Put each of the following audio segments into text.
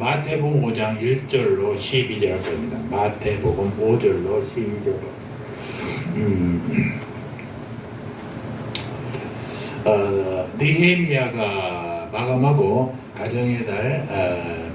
마태복음 5장 1절로 12절까지입니다. 마태복음 5절로 12절. 느헤미야가 마감하고 가정의 달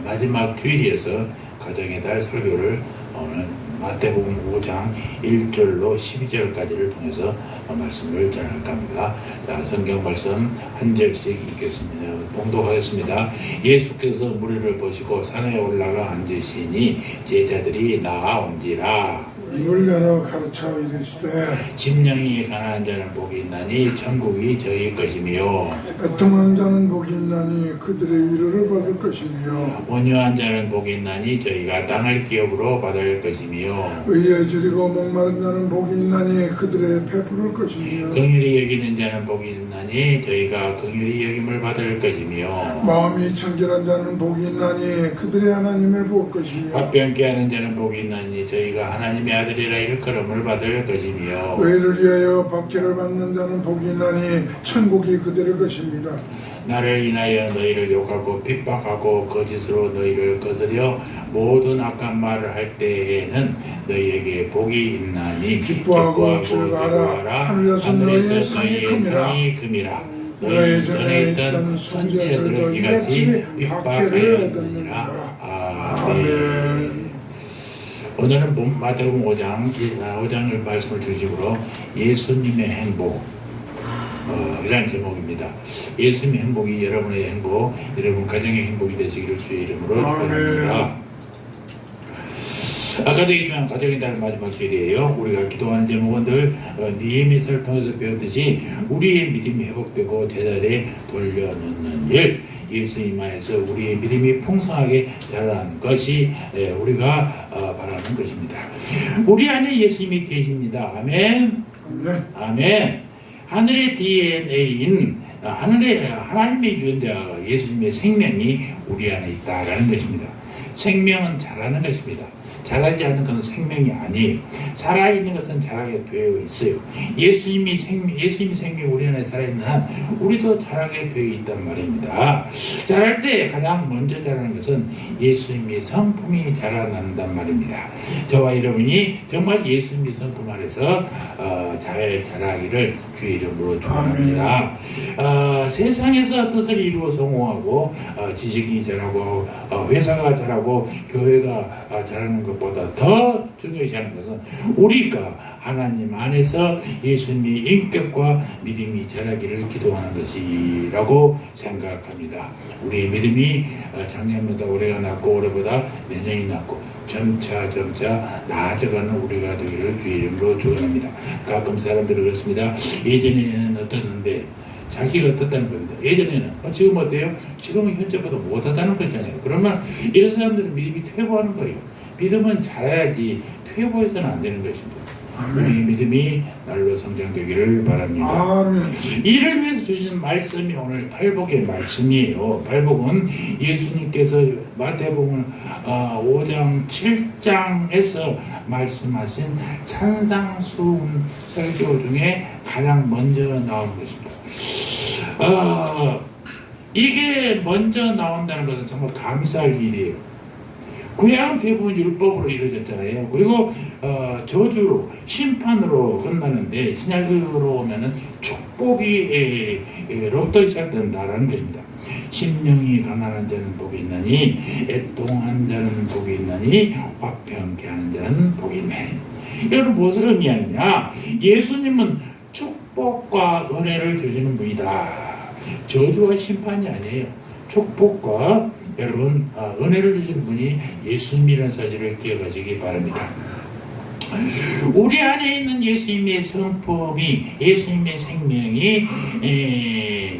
마지막 주일이어서 가정의 달 설교를 오늘 마태복음 5장 1절로 12절까지를 통해서 말씀을 전할까 합니다. 자, 성경 말씀 한 절씩 읽겠습니다. 봉독하겠습니다. 예수께서 무리를 보시고 산에 올라가 앉으시니 제자들이 나아온지라. 입을 열어 가르쳐 이르시되 심령이 가난한 자는 복이 있나니 천국이 저희 것이며 애통하는 자는 복이 있나니 그들의 위로를 받을 것이며 온유한 자는 복이 있나니 저희가 땅을 기업으로 받을 것이며 의에 줄이고 목마른 자는 복이 있나니 그들의 베풀을 것이며 긍휼히 여기는 자는 복이 있나니 저희가 긍휼히 여김을 받을 것이며 마음이 청결한 자는 복이 있나니 그들의 하나님을 볼 것이며 화평케 하는 자는 복이 있나니 저희가 하나님의 아들이라 일컬음을 받을 것이며 의를 위하여 박해를 받는 자는 복이 있나니 천국이 그들의 것입니다. 나를 인하여 너희를 욕하고 핍박하고 거짓으로 너희를 거스려 모든 악한 말을 할 때에는 너희에게 복이 있나니 기뻐하고 즐거워하라. 하늘에서 너희의 상이 금이라. 너희 전에 있던 선지자들을 이같이 핍박하였느니라. 아멘. 오늘은 마태복음 5장을 말씀을 중심으로 예수님의 행복 이라는 제목입니다. 예수님의 행복이 여러분의 행복, 여러분 가정의 행복이 되시기를 주의 이름으로 축원합니다. 아까도 얘기한 가정의 달 마지막 주일이에요. 우리가 기도하는 제목은 늘 느헤미야를 통해서 배웠듯이 우리의 믿음이 회복되고 제자리에 돌려놓는 일, 예수님 안에서 우리의 믿음이 풍성하게 자라는 것이 우리가 바라는 것입니다. 우리 안에 예수님이 계십니다. 아멘. 아멘. 하늘의 DNA인 하나님의 유전자 예수님의 생명이 우리 안에 있다라는 것입니다. 생명은 자라는 것입니다. 자라지 않는 것은 생명이 아니에요. 살아있는 것은 자라게 되어 있어요. 예수님이 생명이 우리 안에 살아있는 한 우리도 자라게 되어 있단 말입니다. 자랄 때 가장 먼저 자라는 것은 예수님의 성품이 자라난단 말입니다. 저와 여러분이 정말 예수님의 성품 안에서 잘 자라기를 주의 이름으로 축원합니다. 세상에서 뜻을 이루어 성공하고 지식이 자라고 회사가 자라고 교회가 자라는 것보다 더 중요시하는 것은 우리가 하나님 안에서 예수님의 인격과 믿음이 자라기를 기도하는 것이라고 생각합니다. 우리의 믿음이 작년보다 올해가 낫고 올해보다 내년이 낫고 점차 나아져가는 우리가 되기를 주의 이름으로 축원합니다. 가끔 사람들은 그렇습니다. 예전에는 어떻는데 자기가 어떻다는 겁니다. 예전에는 지금 어때요? 지금은 현재보다 못하다는 거잖아요. 그러면 이런 사람들은 믿음이 퇴보하는 거예요. 믿음은 자라야지 퇴보해서는 안 되는 것입니다. 우리 믿음이 날로 성장되기를 바랍니다. 아멘. 이를 위해서 주신 말씀이 오늘 팔복의 말씀이에요. 팔복은 예수님께서 마태복음 5장 7장에서 말씀하신 찬상수훈 설교 중에 가장 먼저 나온 것입니다. 이게 먼저 나온다는 것은 정말 감사할 일이에요. 구약은 대부분 율법으로 이루어졌잖아요. 그리고 저주로 심판으로 끝나는데 신약으로 오면은 축복이로부터 시작된다라는 것입니다. 심령이 가난한 자는 복이 있나니 애통한 자는 복이 있나니 화평케 하는 자는 복이 있나니. 이건 무엇을 의미하느냐? 예수님은 축복과 은혜를 주시는 분이다. 저주와 심판이 아니에요. 축복과 여러분 은혜를 주신 분이 예수님이라는 사실을 기억하시기 바랍니다. 우리 안에 있는 예수님의 성품이 예수님의 생명이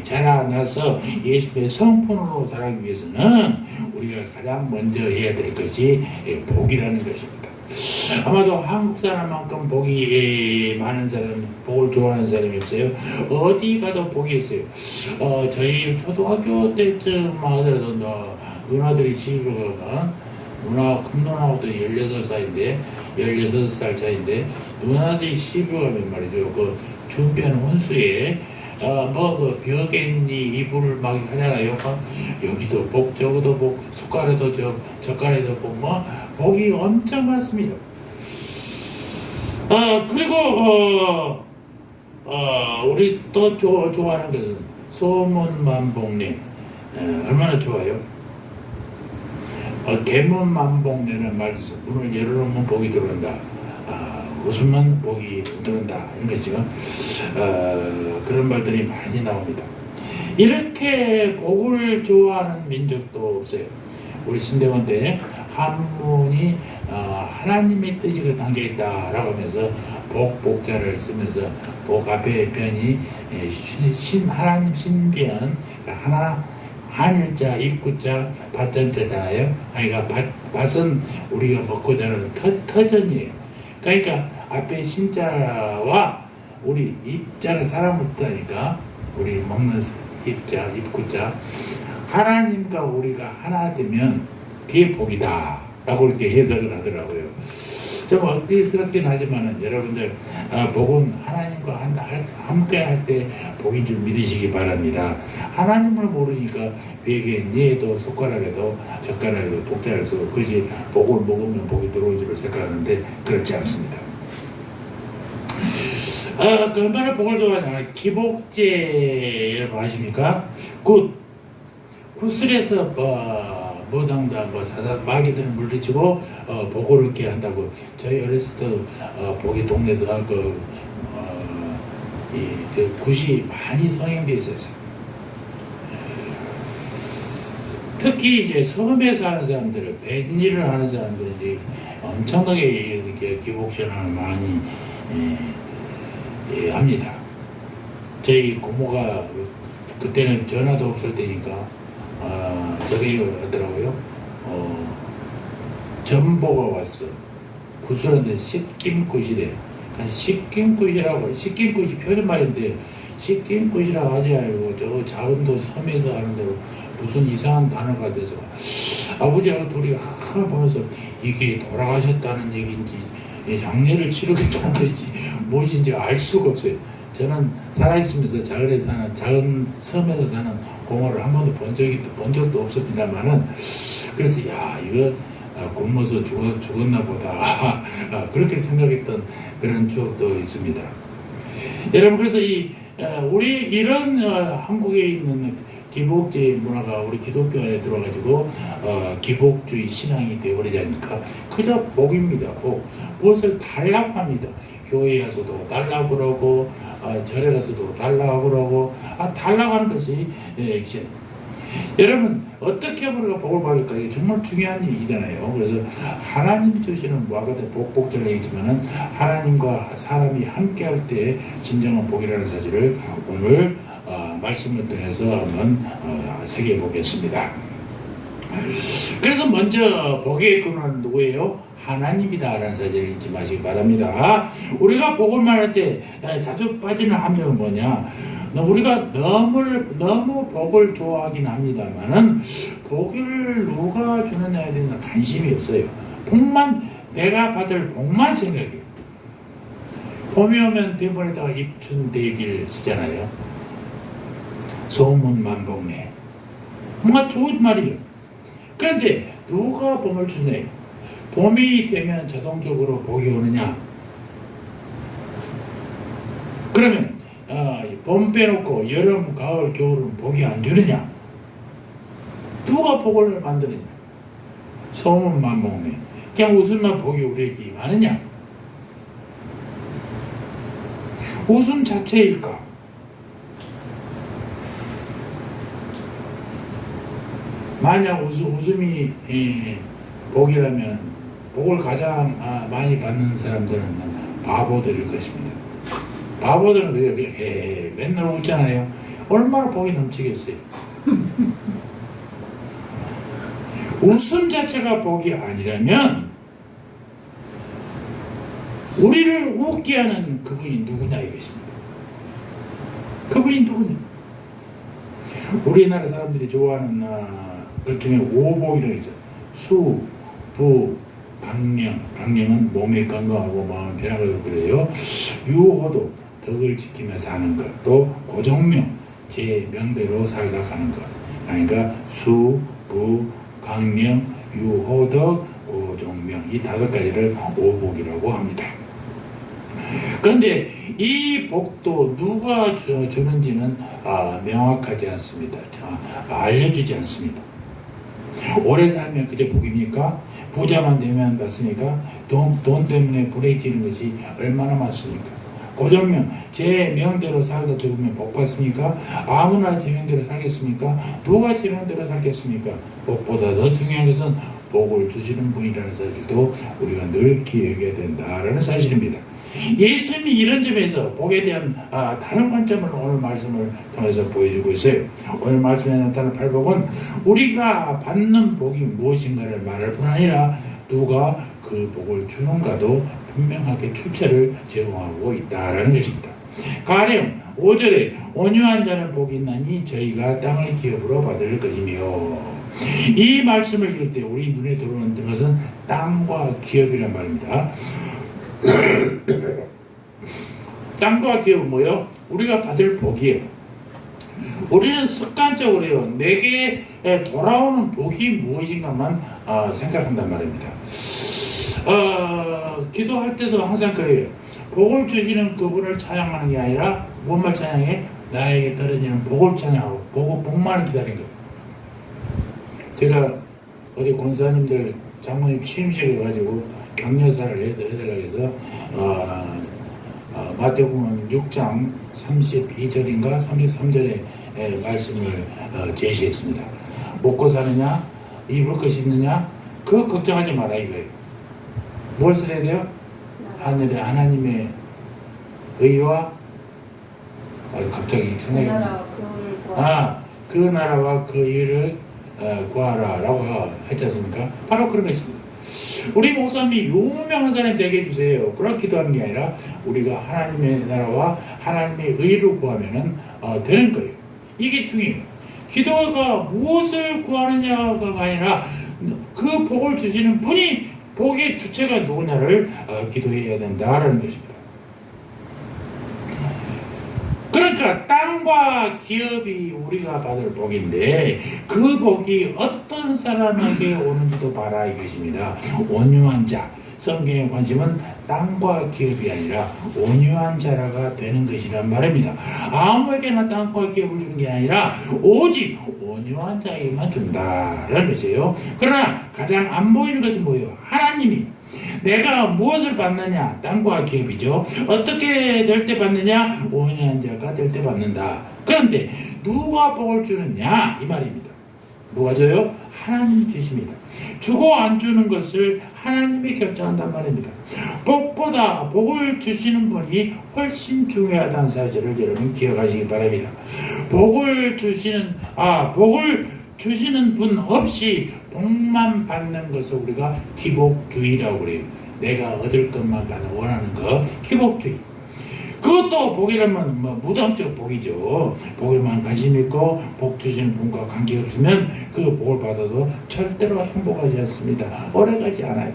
자라나서 예수님의 성품으로 자라기 위해서는 우리가 가장 먼저 해야 될 것이 복이라는 것입니다. 아마도 한국 사람만큼 복이 많은 사람, 복을 좋아하는 사람이 없어요. 어디 가도 복이 있어요. 저희 초등학교 때쯤 하더라도 누나들이 시집을 가면 큰 누나하고도 16살 차인데 누나들이 시집을 가면 말이죠. 그 준비하는 혼수에 그 벽엔니 이불을 막 하잖아요. 여기도 복, 저기도 복, 숟가락도 젓가락도 복, 복이 엄청 많습니다. 그리고 우리 또 좋아하는 것은 소문만복례. 얼마나 좋아요? 계문만복례는 말도 문을 열어놓으면 복이 들어온다. 웃으면 복이 들어온다. 이런 것이죠. 그런 말들이 많이 나옵니다. 이렇게 복을 좋아하는 민족도 없어요. 우리 신대원 때 한문이 하나님의 뜻이 담겨있다라고 하면서 복자를 쓰면서 복 앞에 변이 하나님 신변, 하나 한일자, 입구자, 밭전자잖아요. 그러니까 밭은 우리가 먹고 자라는 터전이에요. 그러니까 앞에 신자와 우리 입자가 사람을 뜻하니까 우리 먹는 입자, 입구자, 하나님과 우리가 하나 되면 그게 복이다 라고 이렇게 해석을 하더라고요. 좀 억지스럽긴 하지만은 여러분들 복은 하나님과 함께 할 때 복인 줄 믿으시기 바랍니다. 하나님을 모르니까 베개에도 숟가락에도 젓가락에도 복자를 쓰고 그것이 복을 먹으면 복이 들어온 줄 생각하는데 그렇지 않습니다. 그 얼마나 복을 좋아하냐. 기복제 여러분 아십니까? 굿술에서 무당다 마귀들을 물리치고 복을 얻게 한다고. 저희 어렸을 때 복이 동네에서 굿이 많이 성행되어 있었어요. 특히 이제 섬에 사는 사람들은 뱃일을 하는 사람들은 이제 엄청나게 이렇게 기복신앙을 많이 합니다. 저희 고모가 그때는 전화도 없을 때니까 저기 하더라고요. 전보가 왔어. 구슬한데 식김굿이래. 식김굿이라고, 식김굿이 표준말인데 식김굿이라고 하지 말고 저 자은도 섬에서 하는데 무슨 이상한 단어가 돼서 아버지하고 둘이 하나 보면서 이게 돌아가셨다는 얘기인지 장례를 치르겠다는 것인지 무엇인지 알 수가 없어요. 저는 살아있으면서 작은 섬에서 사는 고모를 한 번도 본 적도 없습니다만은, 그래서 이거 굶어서 죽었나 보다 그렇게 생각했던 그런 추억도 있습니다. 여러분, 그래서 우리 이런 한국에 있는 기복제 문화가 우리 기독교 안에 들어가지고 기복주의 신앙이 되어버리지 않습니까? 그저 복입니다. 무엇을 달라고 합니다. 교회에 가서도 달라고 그러고 절에 가서도 달라고 그러고 달라고 하는 것이 여러분 어떻게 하면 우리가 복을 받을까? 이게 정말 중요한 얘기잖아요. 그래서 하나님이 주시는 무화과대 복전이지만은 하나님과 사람이 함께 할 때 진정한 복이라는 사실을 오늘 말씀을 통해서 한번 새겨보겠습니다. 그래서 먼저 복의 근원은 누구예요? 하나님이다 라는 사실을 잊지 마시기 바랍니다. 우리가 복을 말할 때 자주 빠지는 함정은 뭐냐? 우리가 너무 복을 좋아하긴 합니다만은 복을 누가 주느냐에 대해서 관심이 없어요. 내가 받을 복만 생각해요. 봄이 오면 대본에다가 입춘대길 쓰잖아요. 소문만복례. 뭔가 좋은 말이에요. 그런데 누가 봄을 주냐? 봄이 되면 자동적으로 복이 오느냐? 그러면 봄 빼놓고 여름, 가을, 겨울은 복이 안 주느냐? 누가 복을 만드느냐? 소문만복례. 그냥 웃으면 복이 우리에게 임하느냐? 웃음 자체일까? 만약 웃음이 복이라면 복을 가장 많이 받는 사람들은 바보들일 것입니다. 바보들은 그냥 맨날 웃잖아요. 얼마나 복이 넘치겠어요. 웃음 자체가 복이 아니라면 우리를 웃게 하는 그분이 누구냐 이것입니다. 그분이 누구냐? 우리나라 사람들이 좋아하는 그 중에 오복이라고 있어요. 수, 부, 박령. 박령은 몸이 건강하고 마음이 편하고 그래요. 유호도, 덕을 지키며 사는 것, 또 고종명, 제 명대로 살다 가는 것. 그러니까 수, 부, 강령, 유호덕, 고종명, 이 5가지를 오복이라고 합니다. 그런데 이 복도 누가 주는지는 명확하지 않습니다. 알려주지 않습니다. 오래 살면 그게 복입니까? 부자만 되면 받습니까? 돈 때문에 불에 지는 것이 얼마나 많습니까? 고종명, 제 명대로 살다 죽으면 복 받습니까? 아무나 제 명대로 살겠습니까? 누가 제 명대로 살겠습니까? 복보다 더 중요한 것은 복을 주시는 분이라는 사실도 우리가 늘 기억해야 된다라는 사실입니다. 예수님이 이런 점에서 복에 대한 다른 관점을 오늘 말씀을 통해서 보여주고 있어요. 오늘 말씀에 나타난 팔복은 우리가 받는 복이 무엇인가를 말할 뿐 아니라 누가 그 복을 주는가도 분명하게 출처를 제공하고 있다라는 것입니다. 가령 5절에 온유한 자는 복이 있나니 저희가 땅을 기업으로 받을 것이며, 이 말씀을 읽을 때 우리 눈에 들어오는 것은 땅과 기업이란 말입니다. 땅과 기업은 뭐요? 우리가 받을 복이에요. 우리는 습관적으로요, 내게 돌아오는 복이 무엇인가만 생각한단 말입니다. 기도할 때도 항상 그래요. 복을 주시는 그분을 찬양하는 게 아니라 무엇만 찬양해? 나에게 떨어지는 복을 찬양하고 복만을 기다린 거예요. 제가 어디 권사님들 장모님 취임식을 가지고 격려사를 해달라고 해서 마태복음 6장 32절인가 33절의 말씀을 제시했습니다. 먹고 사느냐? 입을 것이 있느냐? 그거 걱정하지 마라 이거예요. 뭘 써야 돼요? 하늘에 하나님의 의와 갑자기 생각이 그 나라와 그 의를 구하라 라고 했지 않습니까? 바로 그런 것입니다. 우리 목사님이 유명한 사람이 되게 해주세요. 그렇게 기도하는 게 아니라 우리가 하나님의 나라와 하나님의 의를 구하면은 되는 거예요. 이게 중요해요. 기도가 무엇을 구하느냐가 아니라 그 복을 주시는 분이 복의 주체가 누구냐를 기도해야 된다라는 것입니다. 그러니까 땅과 기업이 우리가 받을 복인데 그 복이 어떤 사람에게 오는지도 봐라 이것입니다. 온유한 자, 성경의 관심은 땅과 기업이 아니라 온유한 자라가 되는 것이란 말입니다. 아무에게나 땅과 기업을 주는 게 아니라 오직 온유한 자에게만 준다라는 것이에요. 그러나 가장 안 보이는 것은 뭐예요? 하나님이 내가 무엇을 받느냐? 땅과 기업이죠. 어떻게 될 때 받느냐? 온유한 자가 될 때 받는다. 그런데 누가 복을 주느냐? 이 말입니다. 누가 줘요? 하나님 주십니다. 주고 안 주는 것을 하나님이 결정한단 말입니다. 복보다 복을 주시는 분이 훨씬 중요하다는 사실을 여러분 기억하시기 바랍니다. 복을 주시는 분 없이 복만 받는 것을 우리가 기복주의라고 그래요. 내가 얻을 것만 원하는 거, 기복주의. 그것도 복이라면 무당적 복이죠. 복에만 관심 있고 복 주시는 분과 관계없으면 그 복을 받아도 절대로 행복하지 않습니다. 오래가지 않아요.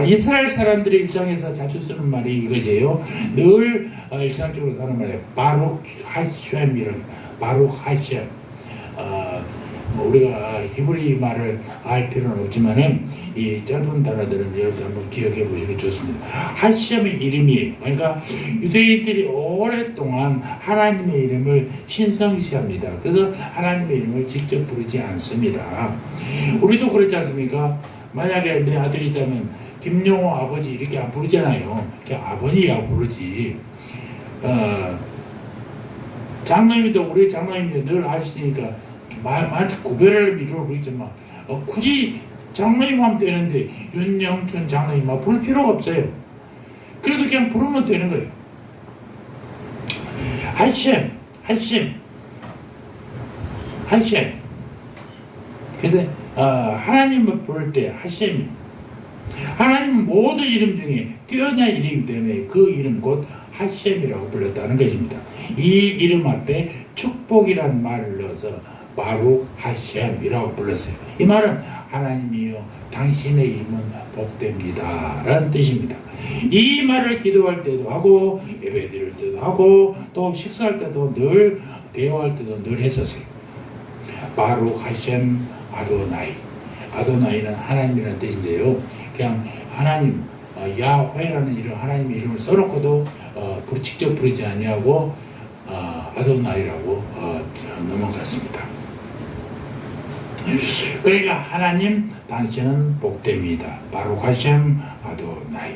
이스라엘 사람들의 일상에서 자주 쓰는 말이 이것이에요. 늘 일상적으로 하는 말이에요. 바룩 하셴이라는 바룩 하셴. 우리가 히브리 말을 알 필요는 없지만은 이 짧은 단어들은 여러분 한번 기억해 보시면 좋습니다. 하셴의 이름이에요. 그러니까 유대인들이 오랫동안 하나님의 이름을 신성시합니다. 그래서 하나님의 이름을 직접 부르지 않습니다. 우리도 그렇지 않습니까? 만약에 내 아들이 있다면 김용호 아버지 이렇게 안 부르잖아요. 그냥 아버지야 부르지. 장로님도 우리 장로님이 늘 아시니까 많이 구별을 미루고 있지만 굳이 장로님 하면 되는데 윤영춘 장로님 부를 필요가 없어요. 그래도 그냥 부르면 되는 거예요. 하셴. 그래서 하나님을 부를 때 하셴이, 하나님은 모든 이름 중에 뛰어난 이름이기 때문에 그 이름 곧 하셴이라고 불렀다는 것입니다. 이 이름 앞에 축복이라는 말을 넣어서 바룩 하셴이라고 불렀어요. 이 말은 하나님이여 당신의 힘은 복됩니다 라는 뜻입니다. 이 말을 기도할 때도 하고 예배 드릴 때도 하고 또 식사할 때도 늘 대화할 때도 늘 했었어요. 바룩 하셈 아도나이. 아도나이는 하나님이라는 뜻인데요. 그냥 하나님 야훼라는 이름 하나님의 이름을 써놓고도 직접 부르지 아니하고 아도나이라고 넘어갔습니다. 그러니까 하나님 당신은 복됩니다. 바룩 하셈 아도나이.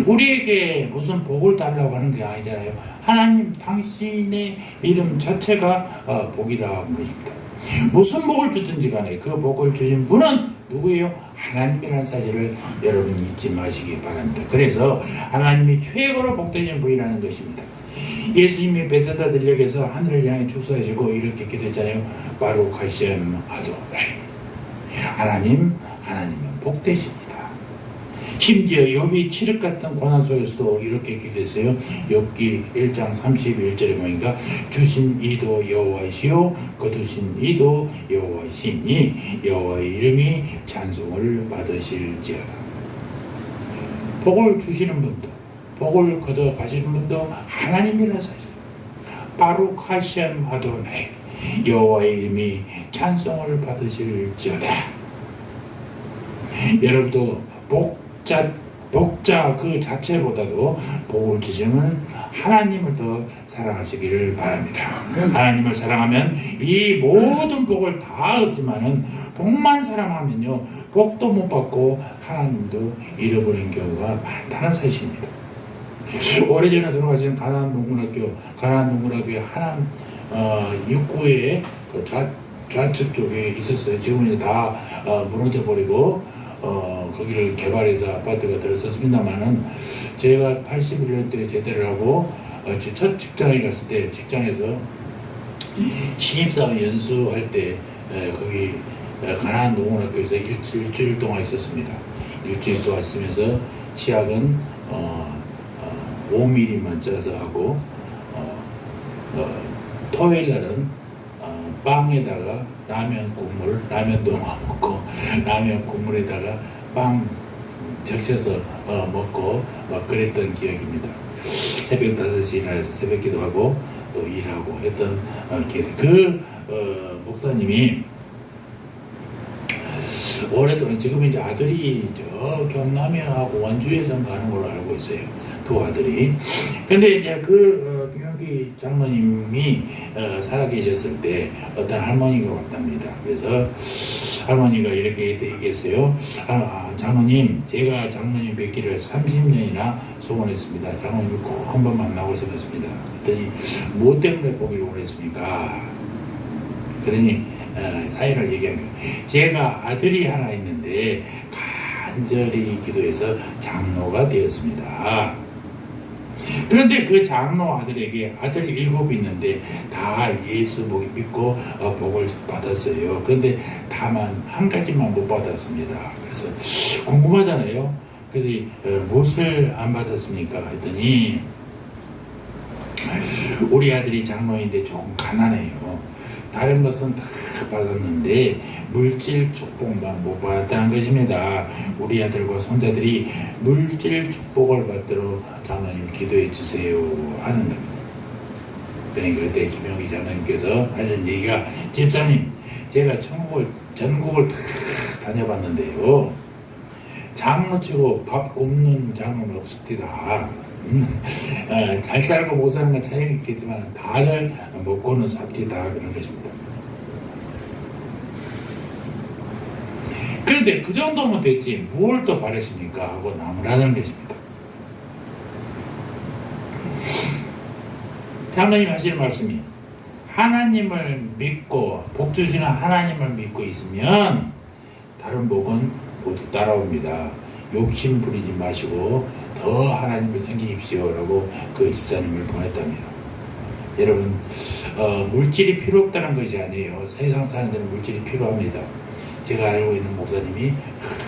우리에게 무슨 복을 달라고 하는 게 아니잖아요. 하나님 당신의 이름 자체가 복이라는 것입니다. 무슨 복을 주든지 간에 그 복을 주신 분은 누구예요? 하나님이라는 사실을 여러분 잊지 마시기 바랍니다. 그래서 하나님이 최고로 복되신 분이라는 것입니다. 예수님이 베세다 들녘에서 하늘을 향해 축사하시고 이렇게 기도했잖아요. 바룩 하셈 아도나이. 하나님은 복되십니다. 심지어 욥이 칠흑 같은 고난 속에서도 이렇게 기도했어요. 욥기 1장 31절에 보니까 주신 이도 여호와이시요 거두신 이도 여호와이시니 여호와의 이름이 찬송을 받으실지어다. 복을 주시는 분도 복을 거둬 가시는 분도 하나님이라는 사실. 바룩 하셈 아도나이. 여호와의 이름이 찬송을 받으실지어다. 여러분도 복자 그 자체보다도 복을 주시면 하나님을 더 사랑하시기를 바랍니다. 하나님을 사랑하면 이 모든 복을 다 얻지만은 복만 사랑하면요 복도 못 받고 하나님도 잃어버린 경우가 많다는 사실입니다. 오래전에 돌아가신 가나안 농군학교에 하남 입구에 그 좌측 쪽에 있었어요. 지금은 이제 다 무너져 버리고 거기를 개발해서 아파트가 들었었습니다만은 제가 81년도에 제대를 하고 제 첫 직장에 갔을 때 직장에서 신입사원 연수할 때 거기 가나안 농원학교에서 일주일 동안 있었습니다. 일주일 동안 있으면서 치약은 5mm만 짜서 하고 토요일 날은 빵에다가 라면도 먹고 라면 국물에다가 빵 적셔서 먹고 그랬던 기억입니다. 새벽 5시에 일어나서 새벽 기도하고 또 일하고 했던 기억. 목사님이 오랫동안 지금 이제 아들이 저 경남에하고 원주에서 가는 걸로 알고 있어요. 두 아들이. 근데 이제 김영기 장로님이 살아계셨을 때 어떤 할머니가 왔답니다. 그래서 할머니가 이렇게 얘기했어요. 장로님, 제가 장로님 뵙기를 30년이나 소원했습니다. 장로님을 꼭 한번 만나고 싶었습니다. 그랬더니 뭐 때문에 보기를 원했습니까? 그러니 사연을 얘기한 거예요. 제가 아들이 하나 있는데 간절히 기도해서 장로가 되었습니다. 그런데 그 장로 아들에게 아들 7 있는데 다 예수 믿고 복을 받았어요. 그런데 다만 한 가지만 못 받았습니다. 그래서 궁금하잖아요. 그런데 무엇을 안 받았습니까? 했더니 우리 아들이 장로인데 조금 가난해요. 다른 것은 다 받았는데 물질 축복만 못 받았다는 것입니다. 우리 아들과 손자들이 물질 축복을 받도록 장로님 기도해 주세요 하는 겁니다. 그러니까 그때 김영희 장로님께서 하신 얘기가 집사님, 제가 전국을 다 다녀봤는데요. 장로 치고 밥 굶는 장로는 없습니다. 잘 살고 못 사는 건 차이는 있겠지만 다들 먹고는 삽디다 그런 것입니다. 그런데 그 정도면 됐지 뭘 또 바라십니까 하고 나무라는 것입니다. 장로님 하시는 말씀이 하나님을 믿고 복 주시는 하나님을 믿고 있으면 다른 복은 모두 따라옵니다. 욕심 부리지 마시고 더 하나님을 섬기십시오 라고 그 집사님을 보냈답니다. 여러분 물질이 필요 없다는 것이 아니에요. 세상 사는 데는 물질이 필요합니다. 제가 알고 있는 목사님이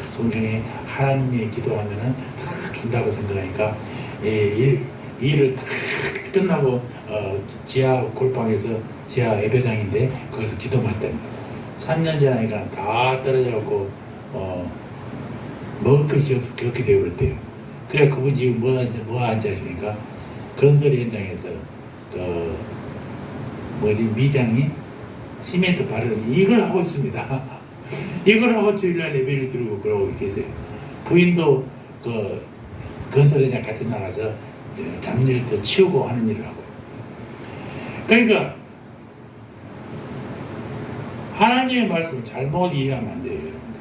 성경에 하나님이 기도하면은 다 준다고 생각하니까 일을 다 끝나고 지하 골방에서 지하 예배당인데 거기서 기도만 했답니다. 3년 지나니까 다 떨어져갖고 먹을 것이 없게 되어버렸대요. 그래 그분 지금 뭐 하는지 아십니까? 건설 현장에서 미장이 시멘트 바르는 이걸 하고 있습니다. 이걸 하고 주일날 예배를 드리고 그러고 계세요. 부인도 건설 현장 같이 나가서 잡일도 치우고 하는 일을 하고. 그러니까 하나님의 말씀을 잘못 이해하면 안 돼요, 여러분들.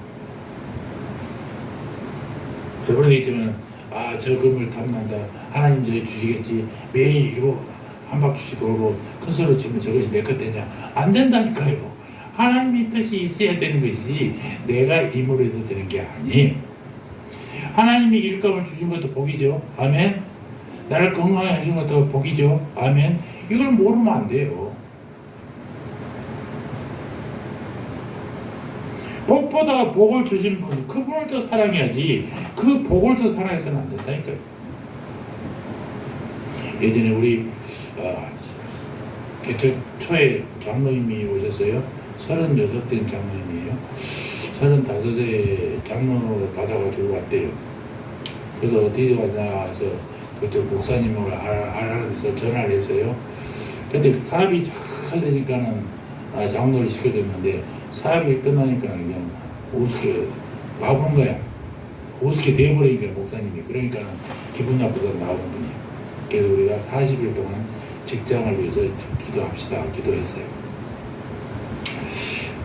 저번에 얘기했지만, 저 건물 탐난다. 하나님 저 주시겠지. 매일 이거 한 바퀴씩 돌고 큰 소리로 치면 저것이 내 것 되냐. 안 된다니까요. 하나님의 뜻이 있어야 되는 것이지, 내가 힘으로 해서 되는 게 아니에요. 하나님이 일감을 주신 것도 복이죠. 아멘. 나를 건강하게 하신 것도 복이죠. 아멘. 이걸 모르면 안 돼요. 복보다 복을 주신 분, 그분을 더 사랑해야지, 그 복을 더 사랑해서는 안 된다니까요. 예전에 우리 개척 초에 장로님이 오셨어요. 36된 장로님이에요. 35세 장로 받아가지고 왔대요. 그래서 어디 가서 그쪽 목사님을 알아서 전화를 했어요. 근데 사업이 잘 되니까는 장로를 시켜줬는데, 사업이 끝나니까 그냥 우습게 나오는 거야. 우습게 돼버리니까 목사님이. 그러니까 기분 나쁘다 나오는 분이야. 그래서 우리가 40일 동안 직장을 위해서 기도합시다. 기도했어요.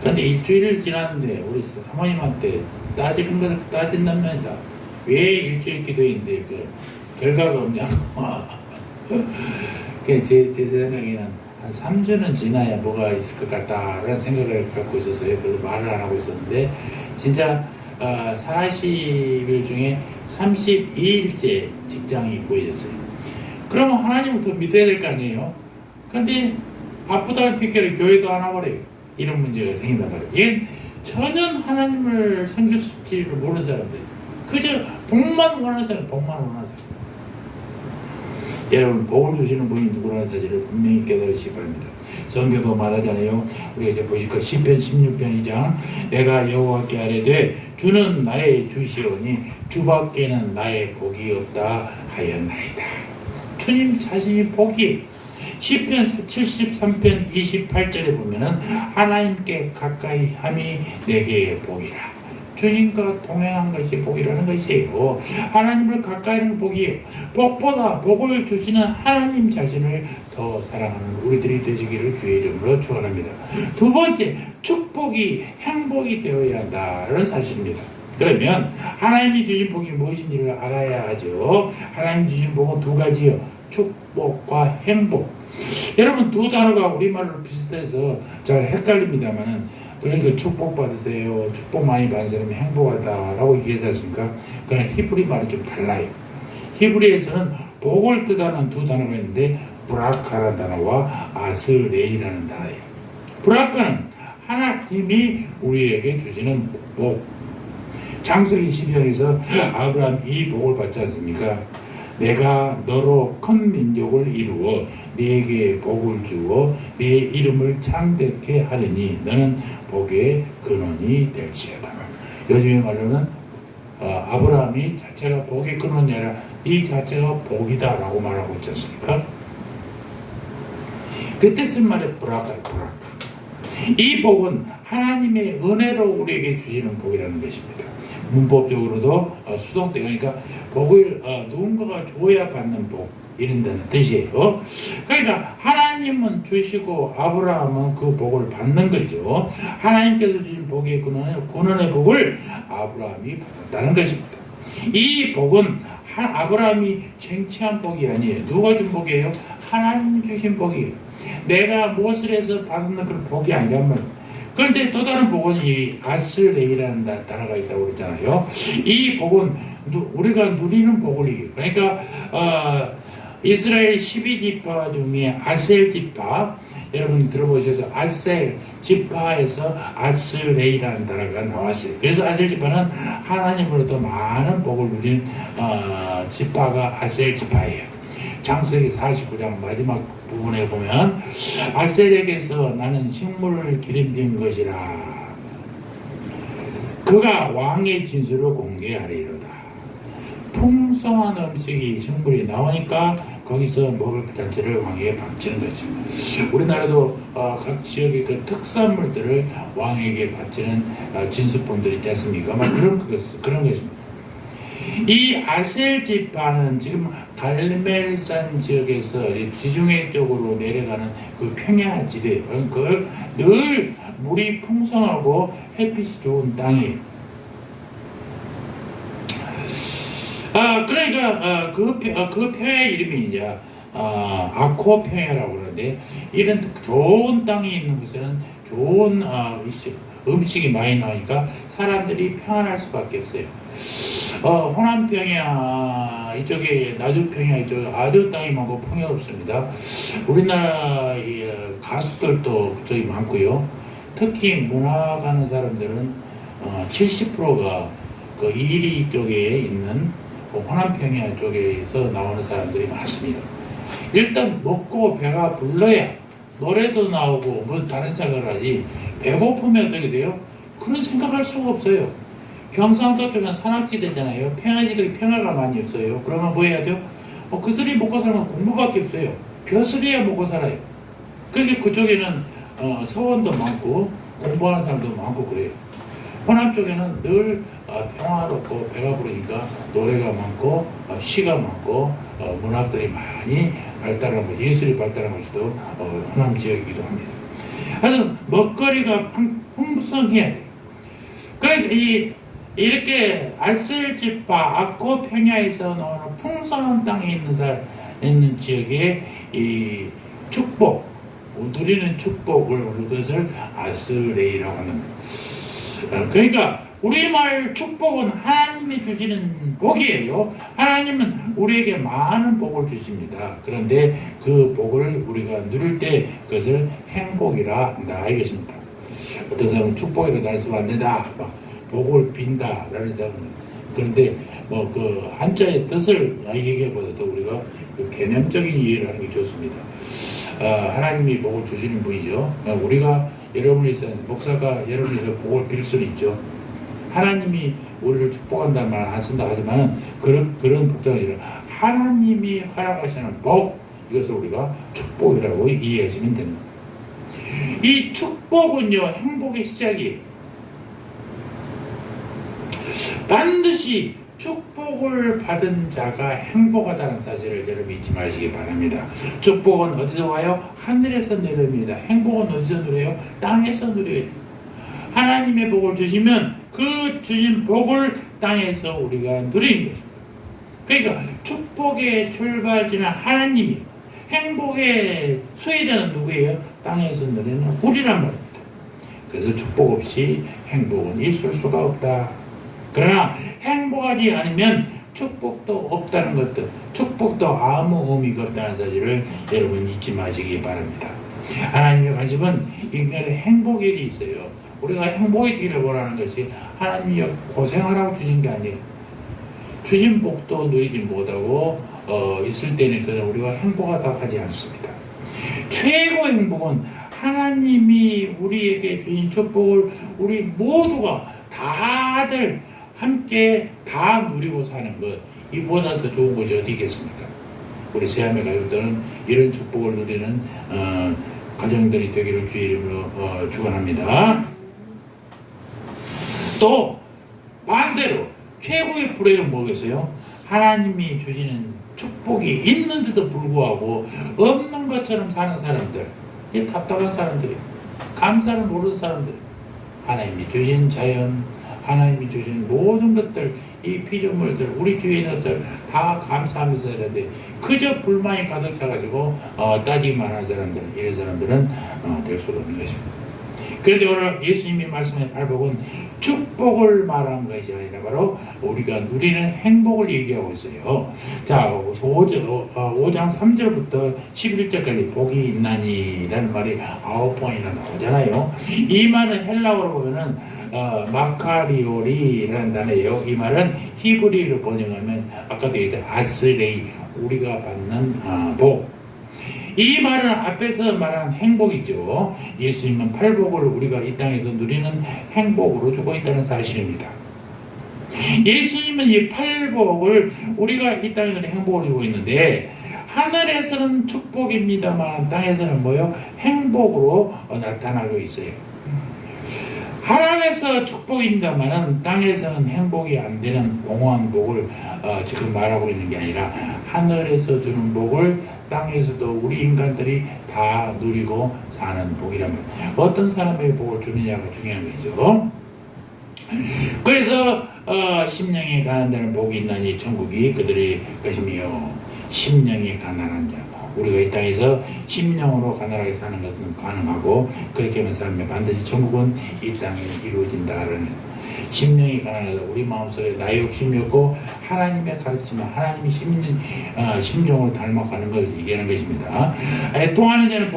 근데 일주일 지났는데 우리 사모님한테 따진단 말이다. 왜 일주일 기도했는데 결과가 없냐고. 제 생각에는 한 3주는 지나야 뭐가 있을 것 같다라는 생각을 갖고 있었어요. 그래서 말을 안 하고 있었는데, 진짜 40일 중에 32일째 직장이 구해졌어요. 그러면 하나님을 더 믿어야 될 거 아니에요? 근데 아프다는 핑계로 교회도 안 와버려요. 이런 문제가 생긴단 말이에요. 얘는 전혀 하나님을 섬길지를 모르는 사람들, 그저 복만 원하는 사람, 복만 원하는 사람. 여러분, 복을 주시는 분이 누구라는 사실을 분명히 깨달으시기 바랍니다. 성경도 말하잖아요. 우리가 이제 보실까? 시편 16편 2장, 내가 여호와께 아뢰되 주는 나의 주시오니 주밖에는 나의 복이 없다 하였나이다. 주님 자신이 복이. 시편 73편 28절에 보면은 하나님께 가까이 함이 내게 복이라. 주님과 동행한 것이 복이라는 것이에요. 하나님을 가까이 하는 복이에요. 복보다 복을 주시는 하나님 자신을 더 사랑하는 우리들이 되시기를 주의 이름으로 축원합니다. 두 번째, 축복이 행복이 되어야 한다는 사실입니다. 그러면 하나님이 주신 복이 무엇인지를 알아야 하죠. 하나님 주신 복은 두 가지요. 축복과 행복. 여러분, 두 단어가 우리말로 비슷해서 잘 헷갈립니다만은, 그러니까 축복 받으세요. 축복 많이 받은 사람이 행복하다라고 얘기하지 않습니까? 그러나 히브리 말이 좀 달라요. 히브리에서는 복을 뜻하는 두 단어가 있는데, 브라카라는 단어와 아스레이라는 단어예요. 브라카는 하나님이 우리에게 주시는 복. 창세기 12장에서 아브라함 이 복을 받지 않습니까? 내가 너로 큰 민족을 이루어 네게 복을 주어 네 이름을 창대케 하리니 너는 복의 근원이 될지어다. 요즘의 말로는 아브라함이 자체가 복의 근원이 아니라 이 자체가 복이다 라고 말하고 있지 않습니까? 그때 쓴 말이 브라카. 이 복은 하나님의 은혜로 우리에게 주시는 복이라는 것입니다. 문법적으로도 수동태, 그러니까 복을 누군가가 줘야 받는 복, 이런다는 뜻이에요. 그러니까 하나님은 주시고 아브라함은 그 복을 받는 거죠. 하나님께서 주신 복의 근원의 복을 아브라함이 받았다는 것입니다. 이 복은 아브라함이 쟁취한 복이 아니에요. 누가 준 복이에요? 하나님 주신 복이에요. 내가 무엇을 해서 받는 그런 복이 아니란 말이에요. 그런데 또 다른 복은 이 아스레이라는 단어가 있다고 그랬잖아요. 이 복은 우리가 누리는 복을 얘기해요. 그러니까 이스라엘 12지파 중에 아셀 지파, 여러분 들어보셔서 아셀 지파에서 아스레이라는 단어가 나왔어요. 그래서 아셀 지파는 하나님으로부터 많은 복을 누린 지파가 아셀 지파예요. 창세기 49장 마지막 부분에 보면 아셀에게서 나는 식물을 기름진 것이라 그가 왕의 진술을 공개하리로다. 풍성한 음식이 식물이 나오니까 거기서 먹을 그 자체를 왕에게 바치는 거죠. 우리나라도 각 지역의 그 특산물들을 왕에게 바치는 진수품들이 있지 않습니까? 그런 것입니다. 이 아셀 지파는 지금 갈멜산 지역에서 지중해 쪽으로 내려가는 그 평야지대, 그걸 늘 물이 풍성하고 햇빛이 좋은 땅이에요. 그러니까 그 평야 이름이 이제 아코 평야라고 그러는데, 이런 좋은 땅이 있는 곳에는 좋은 음식이 많이 나오니까 사람들이 평안할 수밖에 없어요. 호남 평야 이쪽에, 나주 평야 이쪽에 아주 땅이 많고 풍요롭습니다. 우리나라 가수들도 그쪽이 많고요. 특히 문화가는 사람들은 70%가 그 이리 쪽에 있는 호남 평야 쪽에서 나오는 사람들이 많습니다. 일단 먹고 배가 불러야 노래도 나오고 뭐 다른 생각을 하지, 배고프면 어떻게 돼요? 그런 생각할 수가 없어요. 경상도 쪽은 산악지대잖아요. 평야지들이 평야가 많이 없어요. 그러면 뭐 해야 돼요? 그들이 먹고 사는 건 공부밖에 없어요. 벼슬이야 먹고 살아요. 그러니까 그쪽에는 서원도 많고 공부하는 사람도 많고 그래요. 호남 쪽에는 늘 평화롭고 배가 부르니까 노래가 많고 시가 많고 문학들이 많이 발달한 곳, 예술이 발달한 곳도 호남 지역이기도 합니다. 하여튼 먹거리가 풍성해야 돼요. 그러니까 이렇게 아셀지파 아코 평야에서 나오는 풍성한 땅에 있는 지역에 이 축복, 누리는 축복을, 그것을 아스레이라고 하는 거예요. 그러니까 우리말 축복은 하나님이 주시는 복이에요. 하나님은 우리에게 많은 복을 주십니다. 그런데 그 복을 우리가 누릴 때 그것을 행복이라 한다 이것입니다. 어떤 사람은 축복이라도 안 쓰면 안 된다, 복을 빈다라는 생각은. 그런데 그 한자의 뜻을 얘기하기보다도 우리가 그 개념적인 이해를 하는 게 좋습니다. 하나님이 복을 주시는 분이죠. 우리가 여러분에서, 목사가 여러분에서 복을 빌 수는 있죠. 하나님이 우리를 축복한다는 말 안 쓴다 하지만 그런 복장이 아니라 하나님이 허락하시는 복, 이것을 우리가 축복이라고 이해하시면 됩니다. 이 축복은요, 행복의 시작이에요. 반드시 축복을 받은 자가 행복하다는 사실을 여러분 잊지 마시기 바랍니다. 축복은 어디서 와요? 하늘에서 내려옵니다. 행복은 어디서 누려요? 땅에서 누려요. 하나님의 복을 주시면 그 주신 복을 땅에서 우리가 누리는 것입니다. 그러니까 축복의 출발지는 하나님이, 행복의 수혜자는 누구예요? 땅에서 누리는 우리란 말입니다. 그래서 축복 없이 행복은 있을 수가 없다. 그러나 행복하지 않으면 축복도 없다는 것도, 축복도 아무 의미가 없다는 사실을 여러분 잊지 마시기 바랍니다. 하나님의 관심은 인간의 행복에 대해 있어요. 우리가 행복이 되기를 원하는 것이 하나님이 고생하라고 주신 게 아니에요. 주신 복도 누리지 못하고 있을 때는 그는 우리가 행복하다고 하지 않습니다. 최고 행복은 하나님이 우리에게 주신 축복을 우리 모두가 다들 함께 다 누리고 사는 것, 이보다 더 좋은 것이 어디 있겠습니까? 우리 새하멜 가족들은 이런 축복을 누리는 가정들이 되기를 주의 이름으로 축원합니다. 또 반대로 최고의 불행은 뭐겠어요? 하나님이 주시는 축복이 있는데도 불구하고 없는 것처럼 사는 사람들, 이 답답한 사람들이, 감사를 모르는 사람들, 하나님이 주신 자연, 하나님이 주신 모든 것들, 이 피조물들, 우리 주위에 있는 것들 다 감사하면서 해야 돼. 그저 불만이 가득 차가지고 따지기만 하는 사람들, 이런 사람들은 될 수가 없는 것입니다. 그런데 오늘 예수님이 말씀하신 팔복은 축복을 말한 것이 아니라 바로 우리가 누리는 행복을 얘기하고 있어요. 자, 5장 3절부터 11절까지 복이 있나니라는 말이 9번이나 나오잖아요. 이 말은 헬라어로 보면은 마카리오리라는 단어예요. 이 말은 히브리어로 번역하면 아까도 얘기했던 아스레이, 우리가 받는 복. 이 말은 앞에서 말한 행복이죠. 예수님은 팔복을 우리가 이 땅에서 누리는 행복으로 주고 있다는 사실입니다. 예수님은 이 팔복을 우리가 이 땅에 누리는 행복으로 주고 있는데, 하늘에서는 축복입니다만 땅에서는 뭐요? 행복으로 나타나고 있어요. 하늘에서 축복입니다만 땅에서는 행복이 안 되는 공허한 복을 지금 말하고 있는 게 아니라, 하늘에서 주는 복을 땅에서도 우리 인간들이 다 누리고 사는 복이란 말이에요. 어떤 사람에게 복을 주느냐가 중요한 거죠. 그래서 심령이 가난한 복이 있나니 천국이 그들의 것이며, 심령이 가난한 자, 우리가 이 땅에서 심령으로 가난하게 사는 것은 가능하고, 그렇게 하면 삶에 반드시 천국은 이 땅에 이루어진다라는, 심령이 가난하다, 우리 마음속에 나의 욕심이 없고 하나님의 가르침을, 하나님이 심령을 닮아가는 것을 얘기하는 것입니다. 애통하는 자는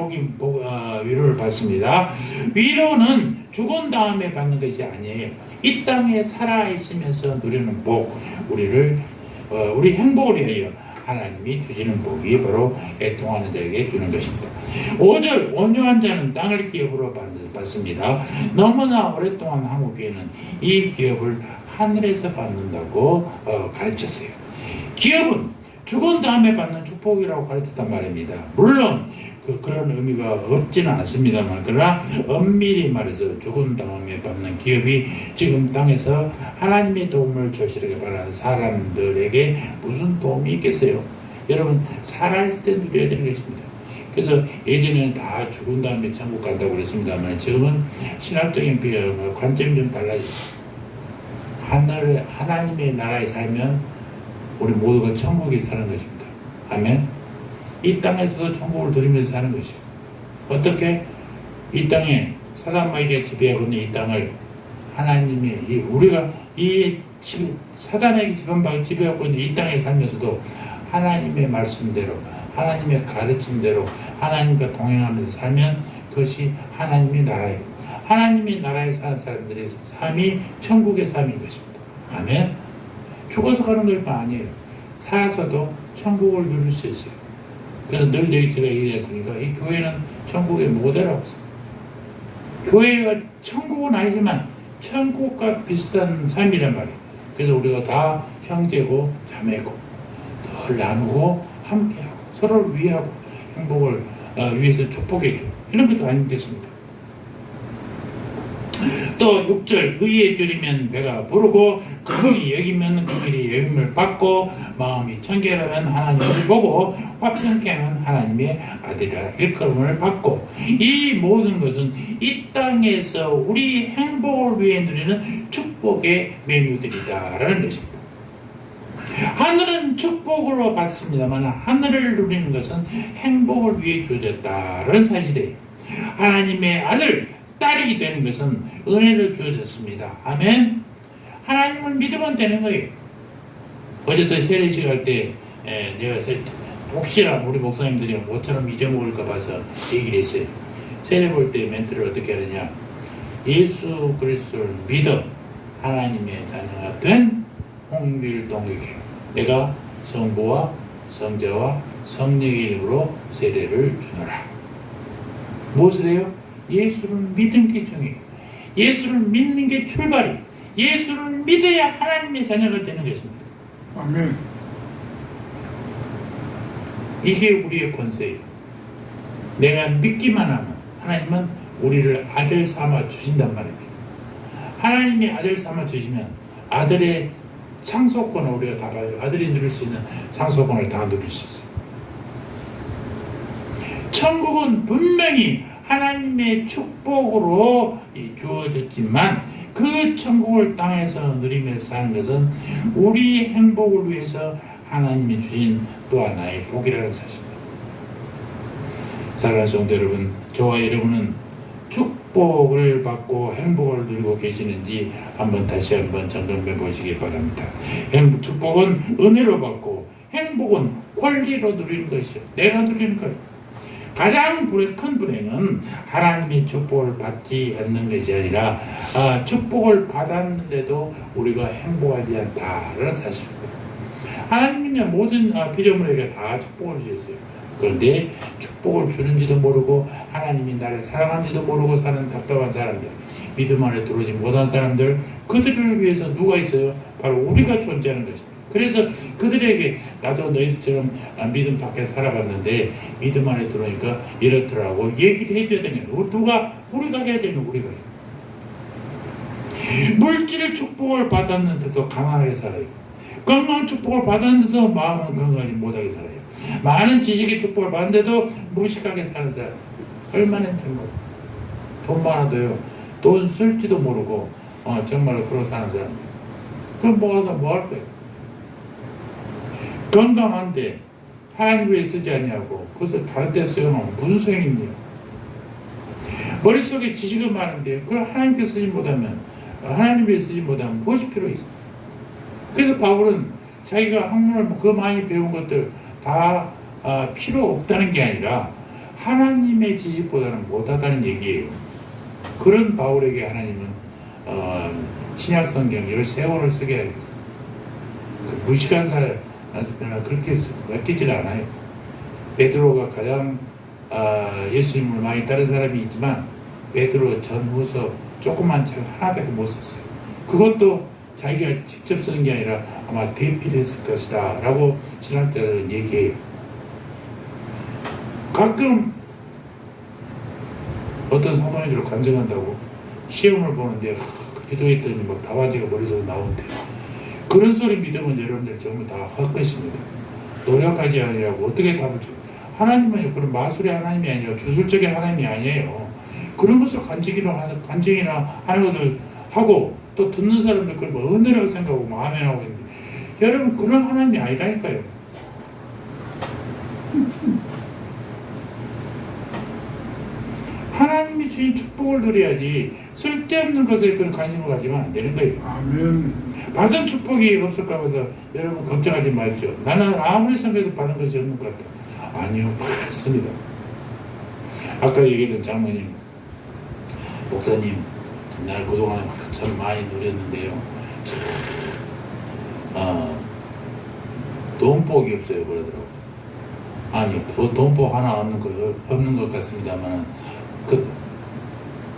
위로를 받습니다. 위로는 죽은 다음에 받는 것이 아니에요. 이 땅에 살아있으면서 누리는 복, 우리 행복을 위하여 하나님이 주시는 복이 바로 애통하는 자에게 주는 것입니다. 5절, 온유한 자는 땅을 기업으로 받습니다. 너무나 오랫동안 한국교회는 이 기업을 하늘에서 받는다고 가르쳤어요. 기업은 죽은 다음에 받는 축복이라고 가르쳤단 말입니다. 물론 그런 의미가 없지는 않습니다만, 그러나 엄밀히 말해서 죽은 다음에 받는 기업이 지금 땅에서 하나님의 도움을 절실하게 바라는 사람들에게 무슨 도움이 있겠어요? 여러분, 살아있을 때 누려야 되는 것입니다. 그래서 예전에는 다 죽은 다음에 천국 간다고 그랬습니다만, 지금은 신학적인 관점이 좀 달라졌어요. 하나님의 나라에 살면 우리 모두가 천국에 사는 것입니다. 아멘. 이 땅에서도 천국을 누리면서 사는 것이요. 어떻게? 이 땅에 사단마귀가 지배하고 있는 이 땅을 하나님이, 우리가 사단에게 지배하고 있는 이 땅에 살면서도 하나님의 말씀대로, 하나님의 가르침대로 하나님과 동행하면서 살면 그것이 하나님의 나라예요. 하나님의 나라에 사는 사람들의 삶이 천국의 삶인 것입니다. 아멘. 죽어서 가는 것이 아니에요. 살아서도 천국을 누릴 수 있어요. 그래서 늘 제가 얘기했으니까, 이 교회는 천국의 모델하고 있습니다. 교회가 천국은 아니지만 천국과 비슷한 삶이란 말이에요. 그래서 우리가 다 형제고 자매고 늘 나누고 함께하고 서로를 위하고 행복을 위해서 축복해주고 이런 것도 아니겠습니까? 또 6절, 의에 줄이면 배가 부르고 긍휼히 여기면 긍휼히 여김을 받고, 마음이 청결하면 하나님을 보고 화평케 하면 하나님의 아들이라 일컬음을 받고, 이 모든 것은 이 땅에서 우리 행복을 위해 누리는 축복의 메뉴들이다라는 것입니다. 하늘은 축복으로 받습니다만 하늘을 누리는 것은 행복을 위해 주어졌다라는 사실이에요. 하나님의 아들, 딸이 되는 것은 은혜로 주어졌습니다. 아멘. 하나님을 믿으면 되는 거예요. 어제도 세례식 할 때 내가 혹시나 우리 목사님들이 모처럼 잊어먹을까 봐서 얘기를 했어요. 세례 볼 때 멘트를 어떻게 하느냐, 예수 그리스도를 믿어 하나님의 자녀가 된 홍길동에게 내가 성부와 성자와 성령의 이름으로 세례를 주노라. 무엇을 해요? 예수를 믿는 게 중요해요. 예수를 믿는 게 출발이에요. 예수를 믿어야 하나님의 자녀가 되는 것입니다. 아멘. 이게 우리의 권세예요. 내가 믿기만 하면 하나님은 우리를 아들 삼아 주신단 말입니다. 하나님이 아들 삼아 주시면 아들의 상속권을 우리가 다 가지고 아들이 누릴 수 있는 상속권을 다 누릴 수 있어요. 천국은 분명히 하나님의 축복으로 주어졌지만 그 천국을 땅에서 누리면서 사는 것은 우리 행복을 위해서 하나님이 주신 또 하나의 복이라는 사실입니다. 사랑하는 성도 여러분, 저와 여러분은 축복을 받고 행복을 누리고 계시는지 다시 한번 점검해 보시기 바랍니다. 축복은 은혜로 받고 행복은 권리로 누리는 것이요, 내가 누리는 거예요. 가장 큰 불행은 하나님의 축복을 받지 않는 것이 아니라 축복을 받았는데도 우리가 행복하지 않다라는 사실입니다. 하나님은요, 모든 피조물에게 다 축복을 주셨어요. 그런데 축복을 주는지도 모르고 하나님이 나를 사랑하는지도 모르고 사는 답답한 사람들, 믿음 안에 들어오지 못한 사람들, 그들을 위해서 누가 있어요? 바로 우리가 존재하는 것입니다. 그래서 그들에게 나도 너희들처럼 믿음 밖에 살아봤는데 믿음 안에 들어오니까 이렇더라고 얘기를 해줘야 되는 거예요. 누가? 우리가 해야 되는 우리가 해요. 물질 축복을 받았는데도 가난하게 살아요. 건강 축복을 받았는데도 마음은 건강하지 못하게 살아요. 많은 지식의 축복을 받는데도 무식하게 사는 사람 얼마나 힘들고 돈 많아도요 돈 쓸지도 모르고 정말로 그러고 사는 사람들 그럼 모아서 뭐 할 거예요? 건강한데 하나님 왜 쓰지 않냐고 그것을 다른 데 쓰여놓으면 무슨 소용이 있냐. 머릿속에 지식은 많은데 그걸 하나님께 쓰지 못하면 하나님께 쓰지 못하면 무엇이 필요 있어. 그래서 바울은 자기가 학문을 그 많이 배운 것들 다 필요 없다는 게 아니라 하나님의 지식보다는 못하다는 얘기예요. 그런 바울에게 하나님은 신약 성경 13권을 쓰게 하겠어요. 그 무식한 사람 그렇게 맡기질 않아요. 베드로가 가장 예수님을 많이 따른 사람이 있지만 베드로 전후서 조그만 책 하나밖에 못 썼어요. 그것도 자기가 직접 쓰는 게 아니라 아마 대필했을 것이다 라고 신학자들은 얘기해요. 가끔 어떤 사모님들을 간증한다고 시험을 보는데 기도했더니 막 답안지가 머릿속에 나오는데 그런 소리 믿으면 여러분들 전부 다 헛것입니다. 노력하지 않으라고 어떻게 답을 줘. 하나님은요 그런 마술의 하나님이 아니라 주술적인 하나님이 아니에요. 그런 것을 간증이나 하는 것을 하고 또 듣는 사람들 그걸 뭐 은혜라고 생각하고 마음에 나오고 있는데 여러분 그런 하나님이 아니라니까요. 하나님이 주신 축복을 누려야지 쓸데없는 것에 그런 관심을 가지면 안 되는 거예요. 아멘. 받은 축복이 없을까 봐서 여러분 걱정하지 마십시오. 나는 아무리 생각해도 받은 것이 없는 것 같다. 아니요, 맞습니다. 아까 얘기했던 장모님, 목사님, 날 그동안에 참 많이 누렸는데요. 참, 돈복이 없어요, 그러더라고요. 아니요, 돈복 하나 없는 것 같습니다만,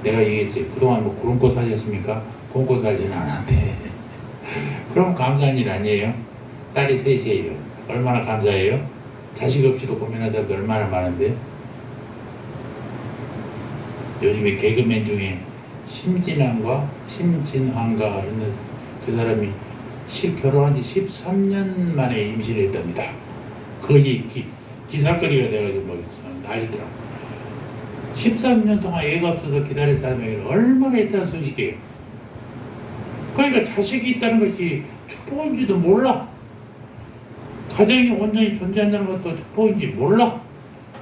내가 얘기했지. 그동안 뭐 그런 거 사셨습니까? 그런 거 살지는 않았는데. 그럼 감사한 일 아니에요? 딸이 셋이에요. 얼마나 감사해요? 자식 없이도 고민하는 사람들 얼마나 많은데. 요즘에 개그맨 중에 심진환과 심진환가 있는 그 사람이 결혼한 지 13년 만에 임신을 했답니다. 그것이 기사거리가 돼가지고 뭐 난리더라고. 13년 동안 애가 없어서 기다릴 사람에게는 얼마나 있다는 소식이에요. 그러니까 자식이 있다는 것이 축복인지도 몰라. 가정이 온전히 존재한다는 것도 축복인지 몰라.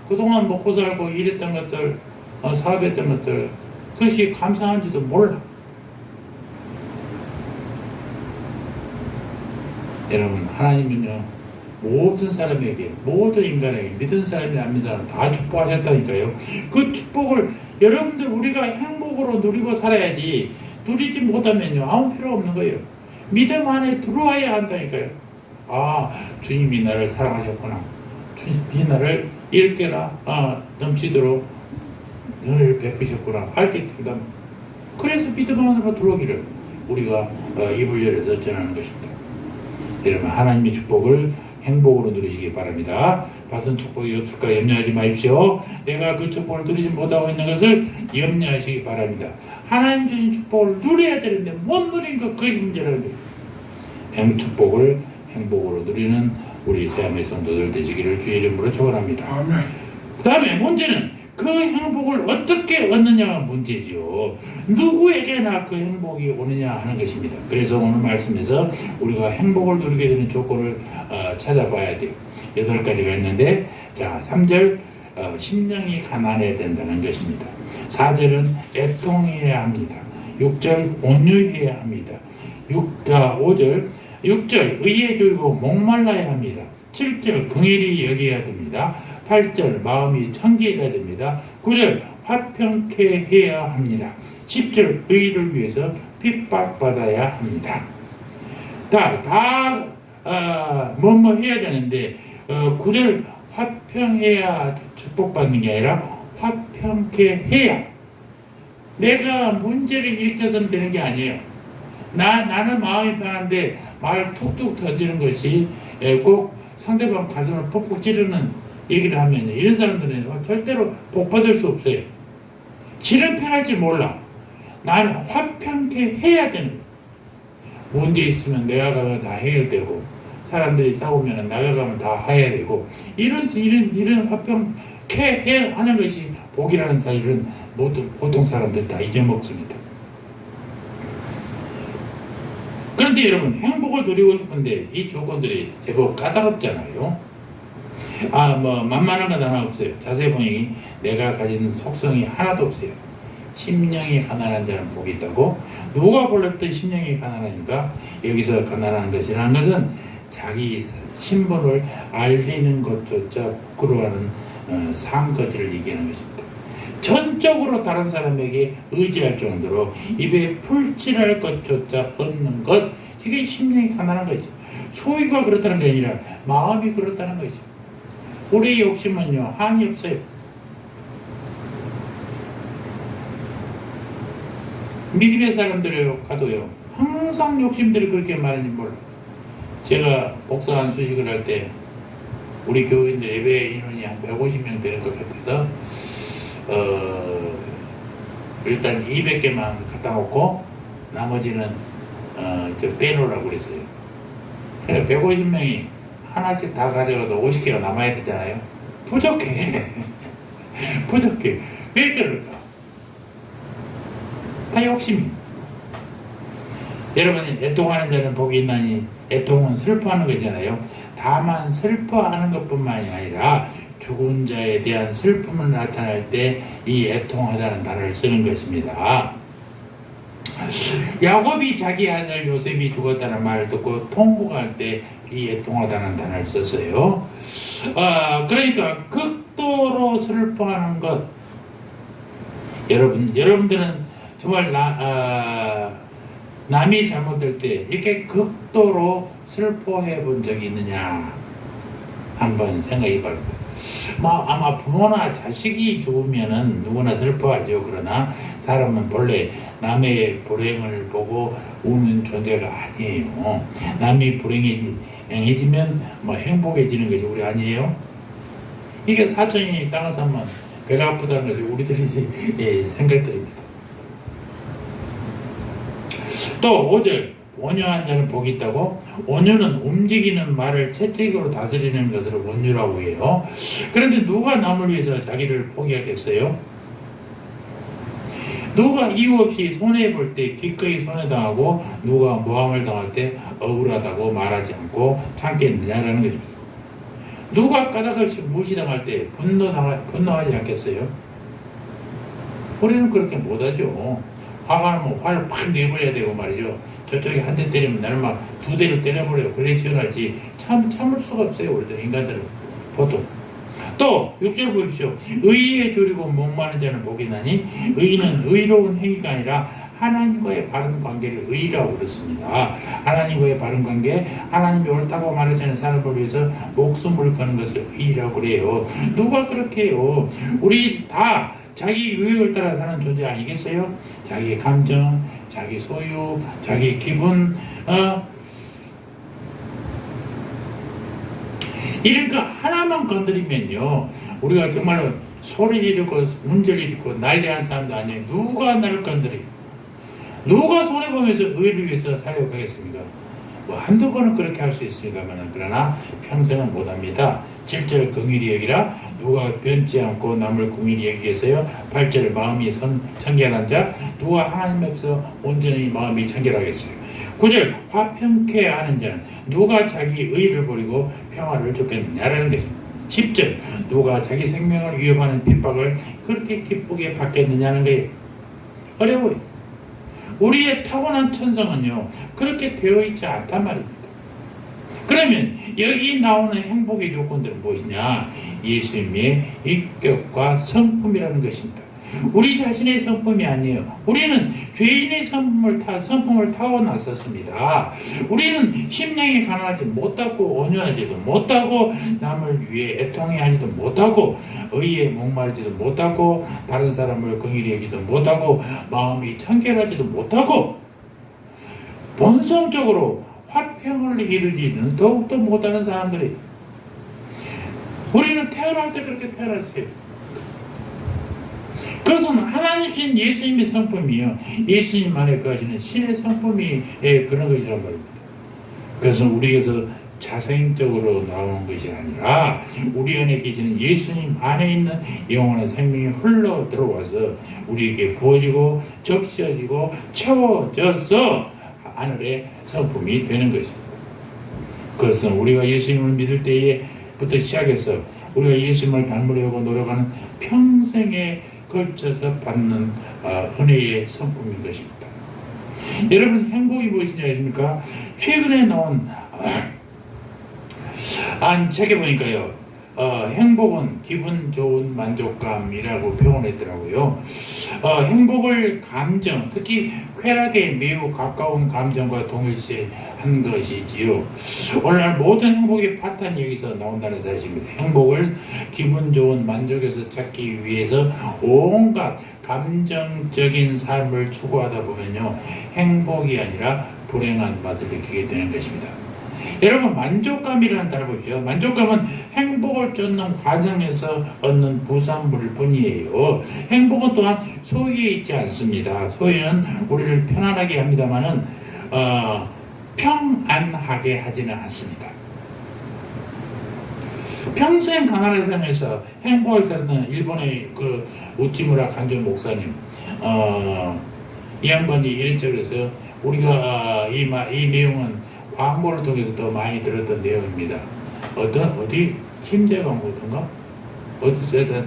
그동안 먹고 살고 일했던 것들, 사업했던 것들, 그것이 감사한지도 몰라. 여러분, 하나님은요, 모든 사람에게, 모든 인간에게, 믿은 사람이나 안 믿은 사람 다 축복하셨다니까요. 그 축복을 여러분들 우리가 행복으로 누리고 살아야지, 누리지 못하면요, 아무 필요 없는 거예요. 믿음 안에 들어와야 한다니까요. 아, 주님이 나를 사랑하셨구나. 주님이 나를 이렇게나 넘치도록 은혜를 베푸셨구나. 알게 된다. 그래서 믿음 안으로 들어오기를 우리가 입을 열어서 전하는 것입니다. 여러분, 하나님의 축복을 행복으로 누리시기 바랍니다. 받은 축복이 없을까 염려하지 마십시오. 내가 그 축복을 누리지 못하고 있는 것을 염려하시기 바랍니다. 하나님 주신 축복을 누려야 되는데 못 누린 것 그게 문제라는 거예요. 축복을 행복으로 누리는 우리 새하나님의 성도들 되시기를 주의 이름으로 축원합니다. 아멘. 그 다음에 문제는 그 행복을 어떻게 얻느냐가 문제죠. 누구에게나 그 행복이 오느냐 하는 것입니다. 그래서 오늘 말씀에서 우리가 행복을 누리게 되는 조건을 찾아봐야 돼요. 8가지가 있는데, 자, 3절 심령이 가난해야 된다는 것입니다. 4절은 애통해야 합니다. 6절 온유해야 합니다. 5절 6절 의에 조이고 목말라야 합니다. 7절 긍휼히 여겨야 됩니다. 8절 마음이 청기해야 됩니다. 9절 화평케 해야 합니다. 10절 의를 위해서 핍박받아야 합니다. 다 뭐뭐 해야 되는데 9절 화평해야 축복받는 게 아니라 화평케 해야. 내가 문제를 일으켜서는 되는 게 아니에요. 나는 마음이 편한데 말을 툭툭 던지는 것이 꼭 상대방 가슴을 푹푹 찌르는 얘기를 하면 이런 사람들은 절대로 복 받을 수 없어요. 지는 편할지 몰라. 나는 화평케 해야 되는 거야. 문제 있으면 내가 가면 다 해결되고, 사람들이 싸우면 내가 가면 다 해야 되고, 이런 화평케 하는 것이 복이라는 사실은 모두 보통 사람들 다 잊어먹습니다. 그런데 여러분, 행복을 누리고 싶은데 이 조건들이 제법 까다롭잖아요. 만만한 건 하나 없어요. 자세히 보니 내가 가진 속성이 하나도 없어요. 심령이 가난한 자는 복이 있다고. 누가 불렀던 심령이 가난하니까 여기서 가난한 것이라는 것은 자기 신분을 알리는 것조차 부끄러워하는 상거지를 얘기하는 것입니다. 전적으로 다른 사람에게 의지할 정도로 입에 풀칠할 것조차 없는 것, 이게 심령이 가난한 거죠. 소유가 그렇다는 게 아니라 마음이 그렇다는 거죠. 우리의 욕심은요, 한이 없어요. 믿음의 사람들을 가도요, 항상 욕심들이 그렇게 많은지 몰라. 제가 복사한 수식을 할 때 우리 교인들 예배 인원이 한 150명 되는 것 같아서 일단 200개만 갖다 놓고 나머지는 빼놓으라고 그랬어요. 그러니까 150명이 하나씩 다 가져가도 50개가 남아야 되잖아요. 부족해. 부족해. 왜 그럴까? 다 욕심이. 여러분, 애통하는 자는 복이 있나니, 애통은 슬퍼하는 거잖아요. 다만 슬퍼하는 것뿐만이 아니라 죽은 자에 대한 슬픔을 나타낼 때 이 애통하다는 단어를 쓰는 것입니다. 야곱이 자기 아들 요셉이 죽었다는 말을 듣고 통곡할 때 이 애통하다는 단어를 썼어요. 그러니까 극도로 슬퍼하는 것. 여러분들은 정말 남이 잘못될 때 이렇게 극도로 슬퍼해 본 적이 있느냐 한번 생각해 바랍니다. 아마 부모나 자식이 죽으면은 누구나 슬퍼하죠. 그러나 사람은 본래 남의 불행을 보고 우는 존재가 아니에요. 남이 불행해지면 행복해지는 것이 우리 아니에요? 이게 사촌이 땅을 사면 배가 아프다는 것이 우리들이 생각들입니다. 또 5절, 온유한 자는 복이 있다고. 온유는 움직이는 말을 채찍으로 다스리는 것을 온유라고 해요. 그런데 누가 남을 위해서 자기를 포기하겠어요? 누가 이유 없이 손해볼 때 기꺼이 손해당하고 누가 모함을 당할 때 억울하다고 말하지 않고 참겠느냐라는 것입니다. 누가 까닭없이 무시당할 때 분노하지 않겠어요? 우리는 그렇게 못하죠. 화가 나면 화를 팍 내버려야 되고 말이죠. 저쪽에 한 대 때리면 나는 막 두 대를 때려버려요. 그래 시원하지. 참을 수가 없어요. 우리들 인간들은 보통. 또 6절 보십시오. 의에 졸이고 목마른 자는 복이 나니. 의는 의로운 행위가 아니라 하나님과의 바른 관계를 의라고 그렇습니다. 하나님과의 바른 관계, 하나님이 옳다고 말하시는 사람을 위해서 목숨을 거는 것을 의라고 그래요. 누가 그렇게 해요? 우리 다 자기 의욕을 따라 사는 존재 아니겠어요? 자기 감정, 자기 소유, 자기 기분, 이런 거 하나만 건드리면요, 우리가 정말로 소리 지르고 문제를 일으키고 난리한 사람도 아니에요. 누가 나를 건드려? 누가 손해보면서 의를 위해서 사역하겠습니까? 한두 번은 그렇게 할 수 있습니다만, 그러나 평생은 못합니다. 7절 긍휼히 여기라. 누가 변치 않고 남을 긍휼히 여기겠어요? 8절 마음이 청결한 자. 누가 하나님 앞에서 온전히 마음이 청결하겠어요? 9절 화평케 하는 자는 누가 자기 의를 버리고 평화를 쫓겠느냐라는 것입니다. 10절 누가 자기 생명을 위협하는 핍박을 그렇게 기쁘게 받겠느냐는 거예요. 어려워요. 우리의 타고난 천성은요, 그렇게 되어 있지 않단 말입니다. 그러면 여기 나오는 행복의 조건들은 무엇이냐? 예수님의 인격과 성품이라는 것입니다. 우리 자신의 성품이 아니에요. 우리는 죄인의 성품을 타고났었습니다. 우리는 심령이 가난하지 못하고 온유하지도 못하고 남을 위해 애통해하지도 못하고 의에 목마르지도 못하고 다른 사람을 긍휼히 여기도 못하고 마음이 청결하지도 못하고 본성적으로 화평을 이루지는 더욱더 못하는 사람들이 우리는 태어날 때 그렇게 태어났어요. 그것은 하나님 신 예수님의 성품이요. 예수님 안에 거하시는 신의 성품이 그런 것이란 말입니다. 그래서 우리에게서 자생적으로 나오는 것이 아니라 우리 안에 계시는 예수님 안에 있는 영원한 생명이 흘러 들어와서 우리에게 부어지고 적셔지고 채워져서 하늘의 성품이 되는 것입니다. 그것은 우리가 예수님을 믿을 때부터 시작해서 우리가 예수님을 닮으려고 노력하는 평생에 걸쳐서 받는 은혜의 성품인 것입니다. 여러분 행복이 무엇인지 아십니까? 최근에 나온 책에 보니까요. 행복은 기분 좋은 만족감이라고 표현했더라고요. 행복을 감정, 특히 쾌락에 매우 가까운 감정과 동일시한 것이지요. 오늘날 모든 행복의 파탄이 여기서 나온다는 사실입니다. 행복을 기분 좋은 만족에서 찾기 위해서 온갖 감정적인 삶을 추구하다 보면요, 행복이 아니라 불행한 맛을 느끼게 되는 것입니다. 여러분, 만족감이라는 단어 보십시오. 만족감은 행복을 쫓는 과정에서 얻는 부산물일 뿐이에요. 행복은 또한 소유에 있지 않습니다. 소유는 우리를 편안하게 합니다만은 평안하게 하지는 않습니다. 평생 가난을 살면서 행복을 살던 일본의 그 우치무라 간조 목사님, 이 양반이 이런 책을 해서 우리가 이 내용은 광고를 통해서 더 많이 들었던 내용입니다. 어디 침대 광고던가 어디서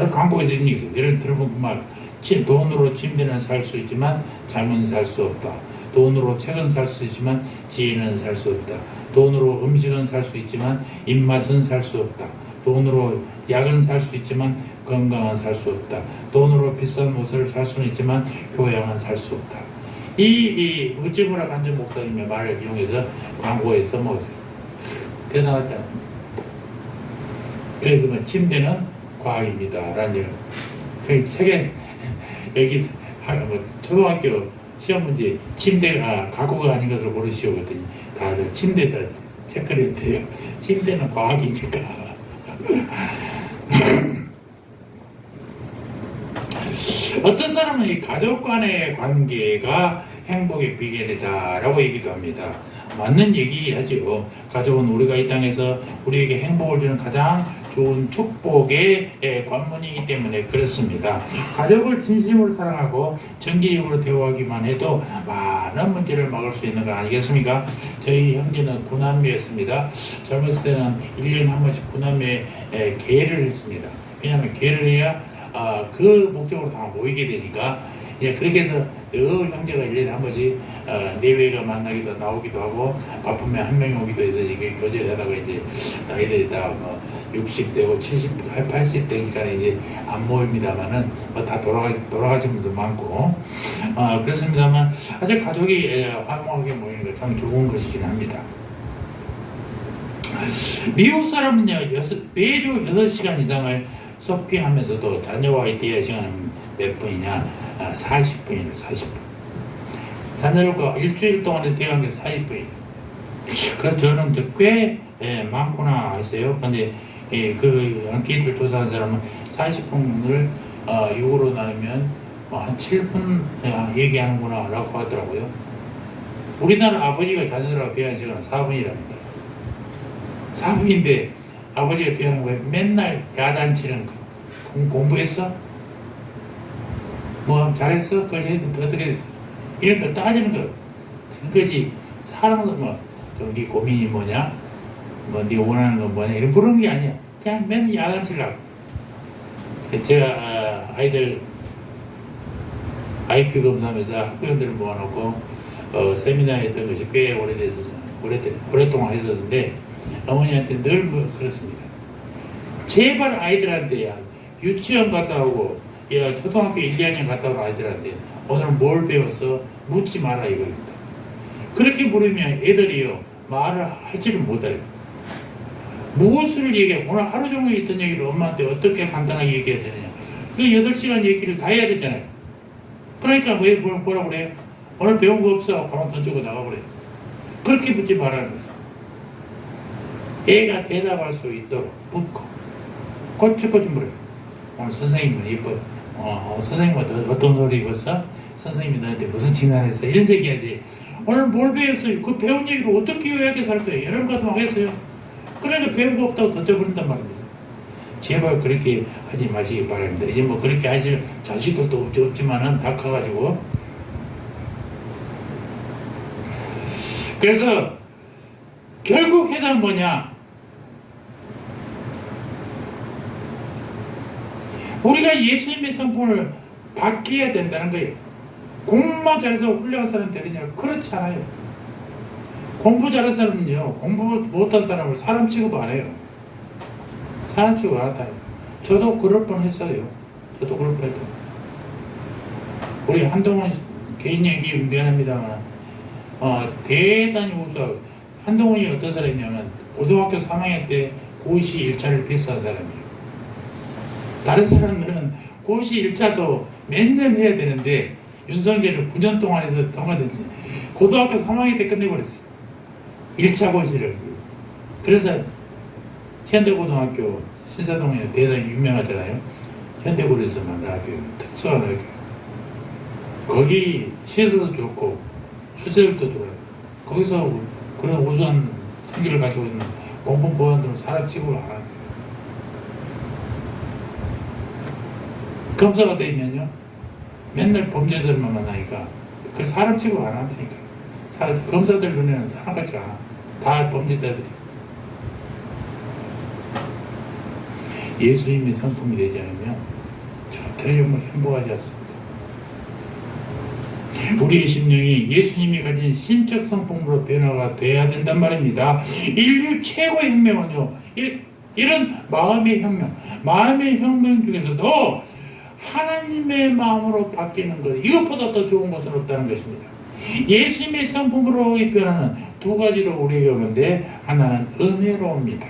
광고에서 이런 얘기 있어요. 예를 들어본 그 말, 돈으로 침대는 살 수 있지만 잠은 살 수 없다. 돈으로 책은 살 수 있지만 지혜는 살 수 없다. 돈으로 음식은 살 수 있지만 입맛은 살 수 없다. 돈으로 약은 살 수 있지만 건강은 살 수 없다. 돈으로 비싼 옷을 살 수는 있지만 교양은 살 수 없다. 이 우찌무라 간조 목사님의 말을 이용해서 광고에 써먹었어요. 대단하지 않습니까? 그래서 뭐 침대는 과학입니다 라는 얘기. 그 책에 여기 뭐 초등학교 시험 문제 침대가 가구가 아닌 것을 고르시오 그랬더니 다들 침대다 체크를 했대요. 침대는 과학이니까. 어떤 사람은 이 가족 간의 관계가 행복의 비결이다라고 얘기도 합니다. 맞는 얘기하죠. 가족은 우리가 이 땅에서 우리에게 행복을 주는 가장 좋은 축복의 관문이기 때문에 그렇습니다. 가족을 진심으로 사랑하고 정기적으로 대화하기만 해도 많은 문제를 막을 수 있는 거 아니겠습니까? 저희 형제는 구남매였습니다. 젊었을 때는 1년에 한 번씩 구남매 계를 했습니다. 왜냐하면 계를 해야 그 목적으로 다 모이게 되니까 그렇게 해서 늘 형제가 1년에 한 번씩 내외가 만나기도 나오기도 하고 바쁘면 한 명이 오기도 해서 이게 교제를 하다가 이제 나이들이 다 60대고 70대, 80대니까 이제 안 모입니다만은 다 돌아가신 분도 많고 그렇습니다만 아주 가족이 화목하게 모이는 것 참 좋은 것이긴 합니다. 미국 사람은요 매주 6시간 이상을 서핑하면서도 자녀와의 대화 시간은 몇 분이냐? 40분이네. 40분. 자녀들과 일주일 동안에 대화한 게 40분이에요. 그래서 저는 꽤 많구나 했어요. 근데 그 안케이트를 조사한 사람은 40분을 6으로 나누면 한 7분 얘기하는구나 라고 하더라고요. 우리나라 아버지가 자녀들하고 대화한 시간은 4분이랍니다. 4분인데 아버지가 대화하는 거에 맨날 야단치는 거. 공부했어? 뭐 잘했어? 그걸 했는데 어떻게 됐어? 이런 거 따지는 거. 그것이 사랑도 네 고민이 뭐냐? 네 원하는 건 뭐냐? 이런 그런 게 아니야. 그냥 맨날 야단치려고. 제가 아이들 IQ 검사하면서 학부형들을 모아놓고 세미나 했던 것이 꽤 오랫동안 했었는데 어머니한테 늘 그렇습니다. 제발 아이들한테 유치원 갔다 오고 초등학교 1, 2학년 갔다 온 아이들한테 오늘 뭘 배웠어? 묻지 마라 이거입니다. 그렇게 물으면 애들이요 말을 할지를 못해요. 무엇을 얘기해? 오늘 하루 종일 있던 얘기를 엄마한테 어떻게 간단하게 얘기해야 되느냐. 그 8시간 얘기를 다 해야 되잖아요. 그러니까 왜 뭐라고 그래요? 오늘 배운 거 없어. 가만 던지고 나가버려. 그렇게 묻지 말라는 거죠. 애가 대답할 수 있도록 묻고 꼬치꼬치 물어요. 오늘 선생님은 예뻐. 선생님은 어떤 소리 입었어? 선생님이 너한테 무슨 칭찬했어? 이런 얘기해야지. 오늘 뭘 배웠어요? 그 배운 얘기를 어떻게 요약해 살 거예요? 여러분 같으면 하겠어요? 그러니까 배운 거 없다고 던져버린단 말입니다. 제발 그렇게 하지 마시기 바랍니다. 이제 뭐 그렇게 하실 자식들도 없지만은 다 커가지고. 그래서 결국 해당 뭐냐? 우리가 예수님의 성품을 바뀌어야 된다는 거예요. 공부만 잘해서 훌륭한 사람 되느냐? 그렇지 않아요. 공부 잘한 사람은요, 공부 못한 사람을 사람 취급 안 해요. 사람 취급 안 한다요. 저도 그럴 뻔 했어요. 저도 그럴 뻔 했어요. 우리 한동훈 개인 얘기 미안합니다만, 대단히 우수하고, 한동훈이 어떤 사람이냐면, 고등학교 3학년 때 고시 1차를 패스한 사람이에요. 다른 사람들은 고시 1차도 매년 해야 되는데, 윤석열은 9년 동안 해서 통과됐지. 고등학교 3학년 때 끝내버렸어요. 1차 고시를. 그래서 현대고등학교 신사동에 대단히 유명하잖아요. 현대고에서 만든 학교, 특수한 학교. 거기 시설도 좋고 수세율도 좋아요. 거기서 그런 우수한 성기를 가지고 있는 공무보안들은 사람 취급을 안 합니다. 검사가 되면요 맨날 범죄자들만 만나니까 그 사람 취급 안 한다니까. 검사들 눈에는 사람 같지 않아. 다 범죄자들이. 예수님의 성품이 되지 않으면 절대로 정말 행복하지 않습니다. 우리의 심령이 예수님이 가진 신적 성품으로 변화가 돼야 된단 말입니다. 인류 최고의 혁명은요, 이런 마음의 혁명 중에서도 하나님의 마음으로 바뀌는 것, 이것보다 더 좋은 것은 없다는 것입니다. 예수님의 성품으로의 변화는 두 가지로 우리에게 오는데, 하나는 은혜로입니다.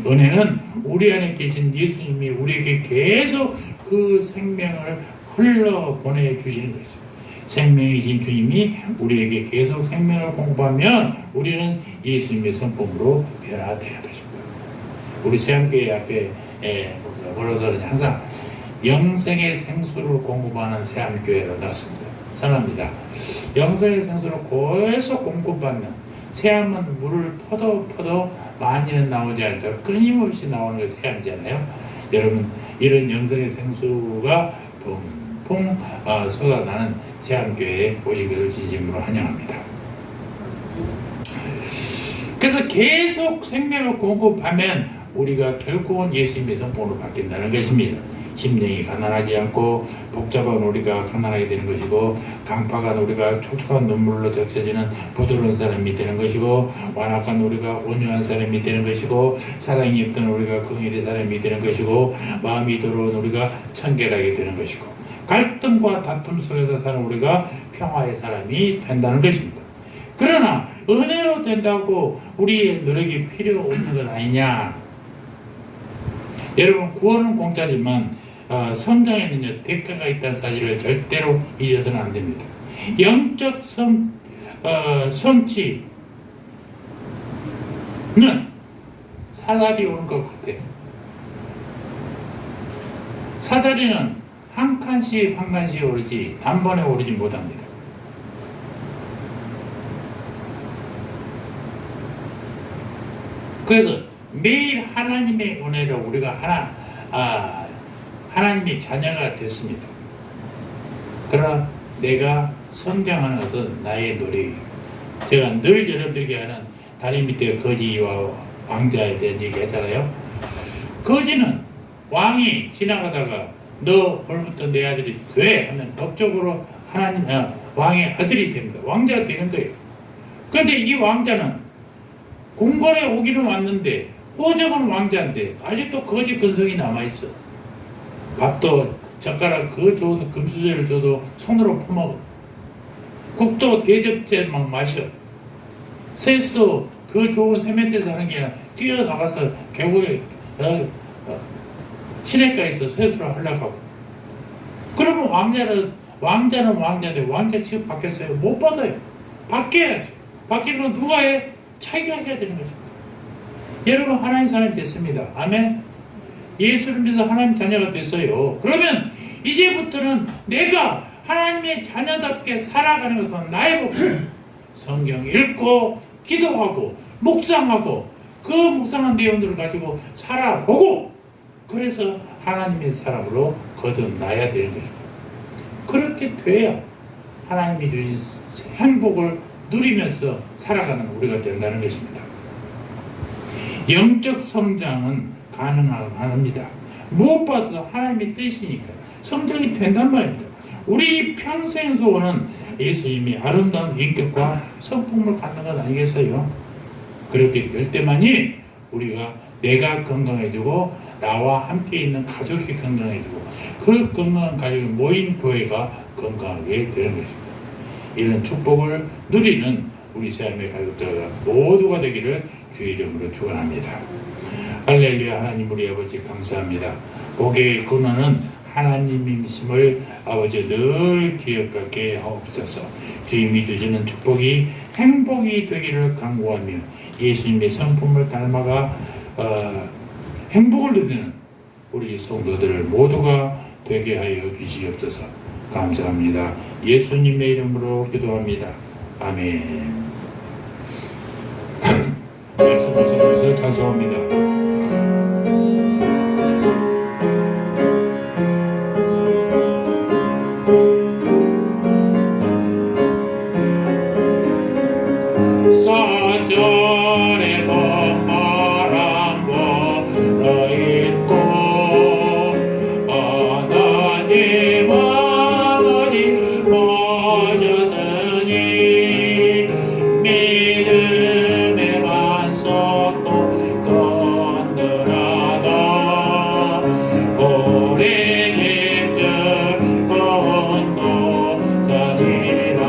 은혜는 우리 안에 계신 예수님이 우리에게 계속 그 생명을 흘러 보내주시는 것이죠. 생명이신 주님이 우리에게 계속 생명을 공급하면 우리는 예수님의 성품으로 변화되는 것입니다. 우리 세안교회 앞에 뭐라서 항상 영생의 생수를 공급하는 세안교회로 났습니다. 선합니다. 영생의 생수를 계속 공급받는, 새암은 물을 퍼도 많이는 나오지 않죠. 끊임없이 나오는 게 새암이잖아요. 여러분, 이런 영생의 생수가 펑펑 쏟아나는 새암교회에 오시기를 진심으로 환영합니다. 그래서 계속 생명을 공급하면 우리가 결국은 예수님의 성품으로 바뀐다는 것입니다. 심령이 가난하지 않고 복잡한 우리가 가난하게 되는 것이고, 강팍한 우리가 촉촉한 눈물로 적셔지는 부드러운 사람이 되는 것이고, 완악한 우리가 온유한 사람이 되는 것이고, 사랑이 없던 우리가 긍휼의 사람이 되는 것이고, 마음이 더러운 우리가 청결하게 되는 것이고, 갈등과 다툼 속에서 사는 우리가 평화의 사람이 된다는 것입니다. 그러나 은혜로 된다고 우리의 노력이 필요 없는 건 아니냐? 여러분, 구원은 공짜지만 성장에는요 대가가 있다는 사실을 절대로 잊어서는 안 됩니다. 영적 성취는 사다리 오는 것 같아요. 사다리는 한 칸씩 오르지 단번에 오르지 못합니다. 그래서 매일 하나님의 은혜로 우리가 하나님의 자녀가 됐습니다. 그러나 내가 성장하는 것은 나의 노력이에요. 제가 늘 여러분들에게 하는 다리 밑에 거지와 왕자에 대한 얘기 했잖아요. 거지는 왕이 지나가다가 너 오늘부터 내 아들이 돼 하면 법적으로 왕의 아들이 됩니다. 왕자가 되는 거예요. 그런데 이 왕자는 궁궐에 오기는 왔는데 호적은 왕자인데 아직도 거지 근성이 남아있어. 밥도 젓가락 그 좋은 금수저를 줘도 손으로 퍼먹어. 국도 대접제 막 마셔. 세수도 그 좋은 세면대에서 하는 게 아니라 뛰어나가서 계곡에 시내가에서 세수를 하려고 하고. 그러면 왕자는 왕자인데 왕자 취급 받겠어요? 못 받아요. 바뀌어야죠. 바뀌는 건 누가 해? 자기가 해야 되는 거죠. 여러분 하나님 사람이 됐습니다. 아멘. 예수를 믿어서 하나님 자녀가 됐어요. 그러면 이제부터는 내가 하나님의 자녀답게 살아가는 것은 나의 몫이에요. 성경 읽고 기도하고 묵상하고 그 묵상한 내용들을 가지고 살아보고 그래서 하나님의 사람으로 거듭나야 되는 거죠. 그렇게 돼야 하나님이 주신 행복을 누리면서 살아가는 우리가 된다는 것입니다. 영적 성장은 가능합니다. 무엇보다도 하나님의 뜻이니까 성장이 된단 말입니다. 우리 평생 소원은 예수님이 아름다운 인격과 성품을 갖는 것 아니겠어요? 그렇게 될 때만이 우리가 내가 건강해지고 나와 함께 있는 가족이 건강해지고 그 건강한 가족이 모인 교회가 건강하게 되는 것입니다. 이런 축복을 누리는 우리 삶의 가족들 모두가 되기를 주의 이름으로 축원합니다. 할렐루야. 하나님 우리 아버지 감사합니다. 복의 근원은 하나님이심을 아버지 늘 기억하게 하옵소서. 주님이 주시는 축복이 행복이 되기를 간구하며 예수님의 성품을 닮아가 행복을 누리는 우리 성도들 모두가 되게 하여 주시옵소서. 감사합니다. 예수님의 이름으로 기도합니다. 아멘. 말씀을 들으면서 찬송합니다. 사절에 봄바람 불어있고 하나님 아버지 오셨으니 믿음의 완성도 던든하다 오래 힘들 건도 자니라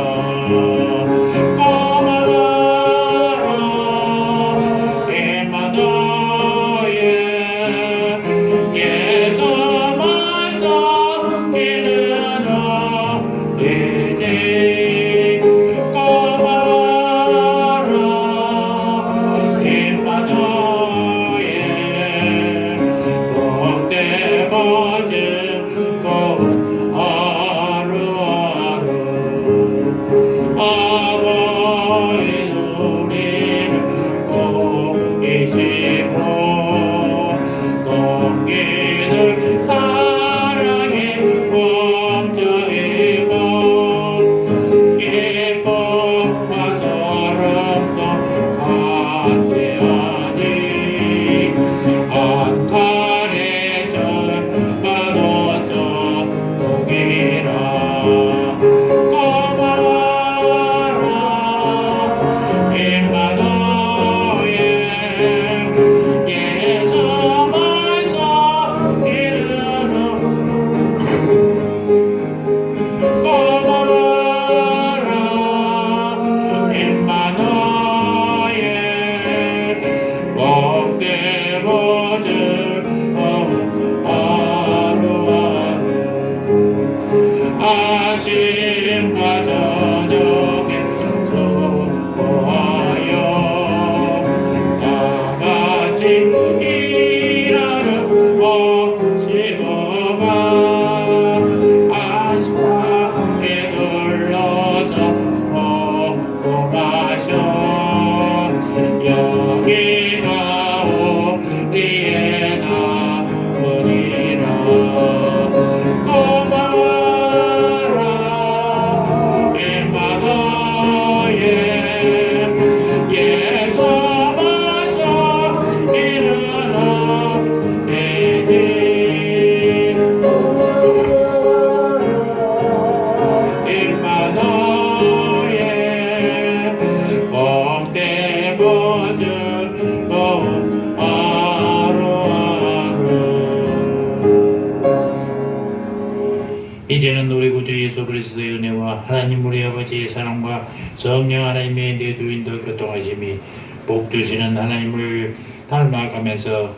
이제는 우리 구주 예수 그리스도의 은혜와 하나님 우리 아버지의 사랑과 성령 하나님의 내주인도 교통하심이 복 주시는 하나님을 닮아가면서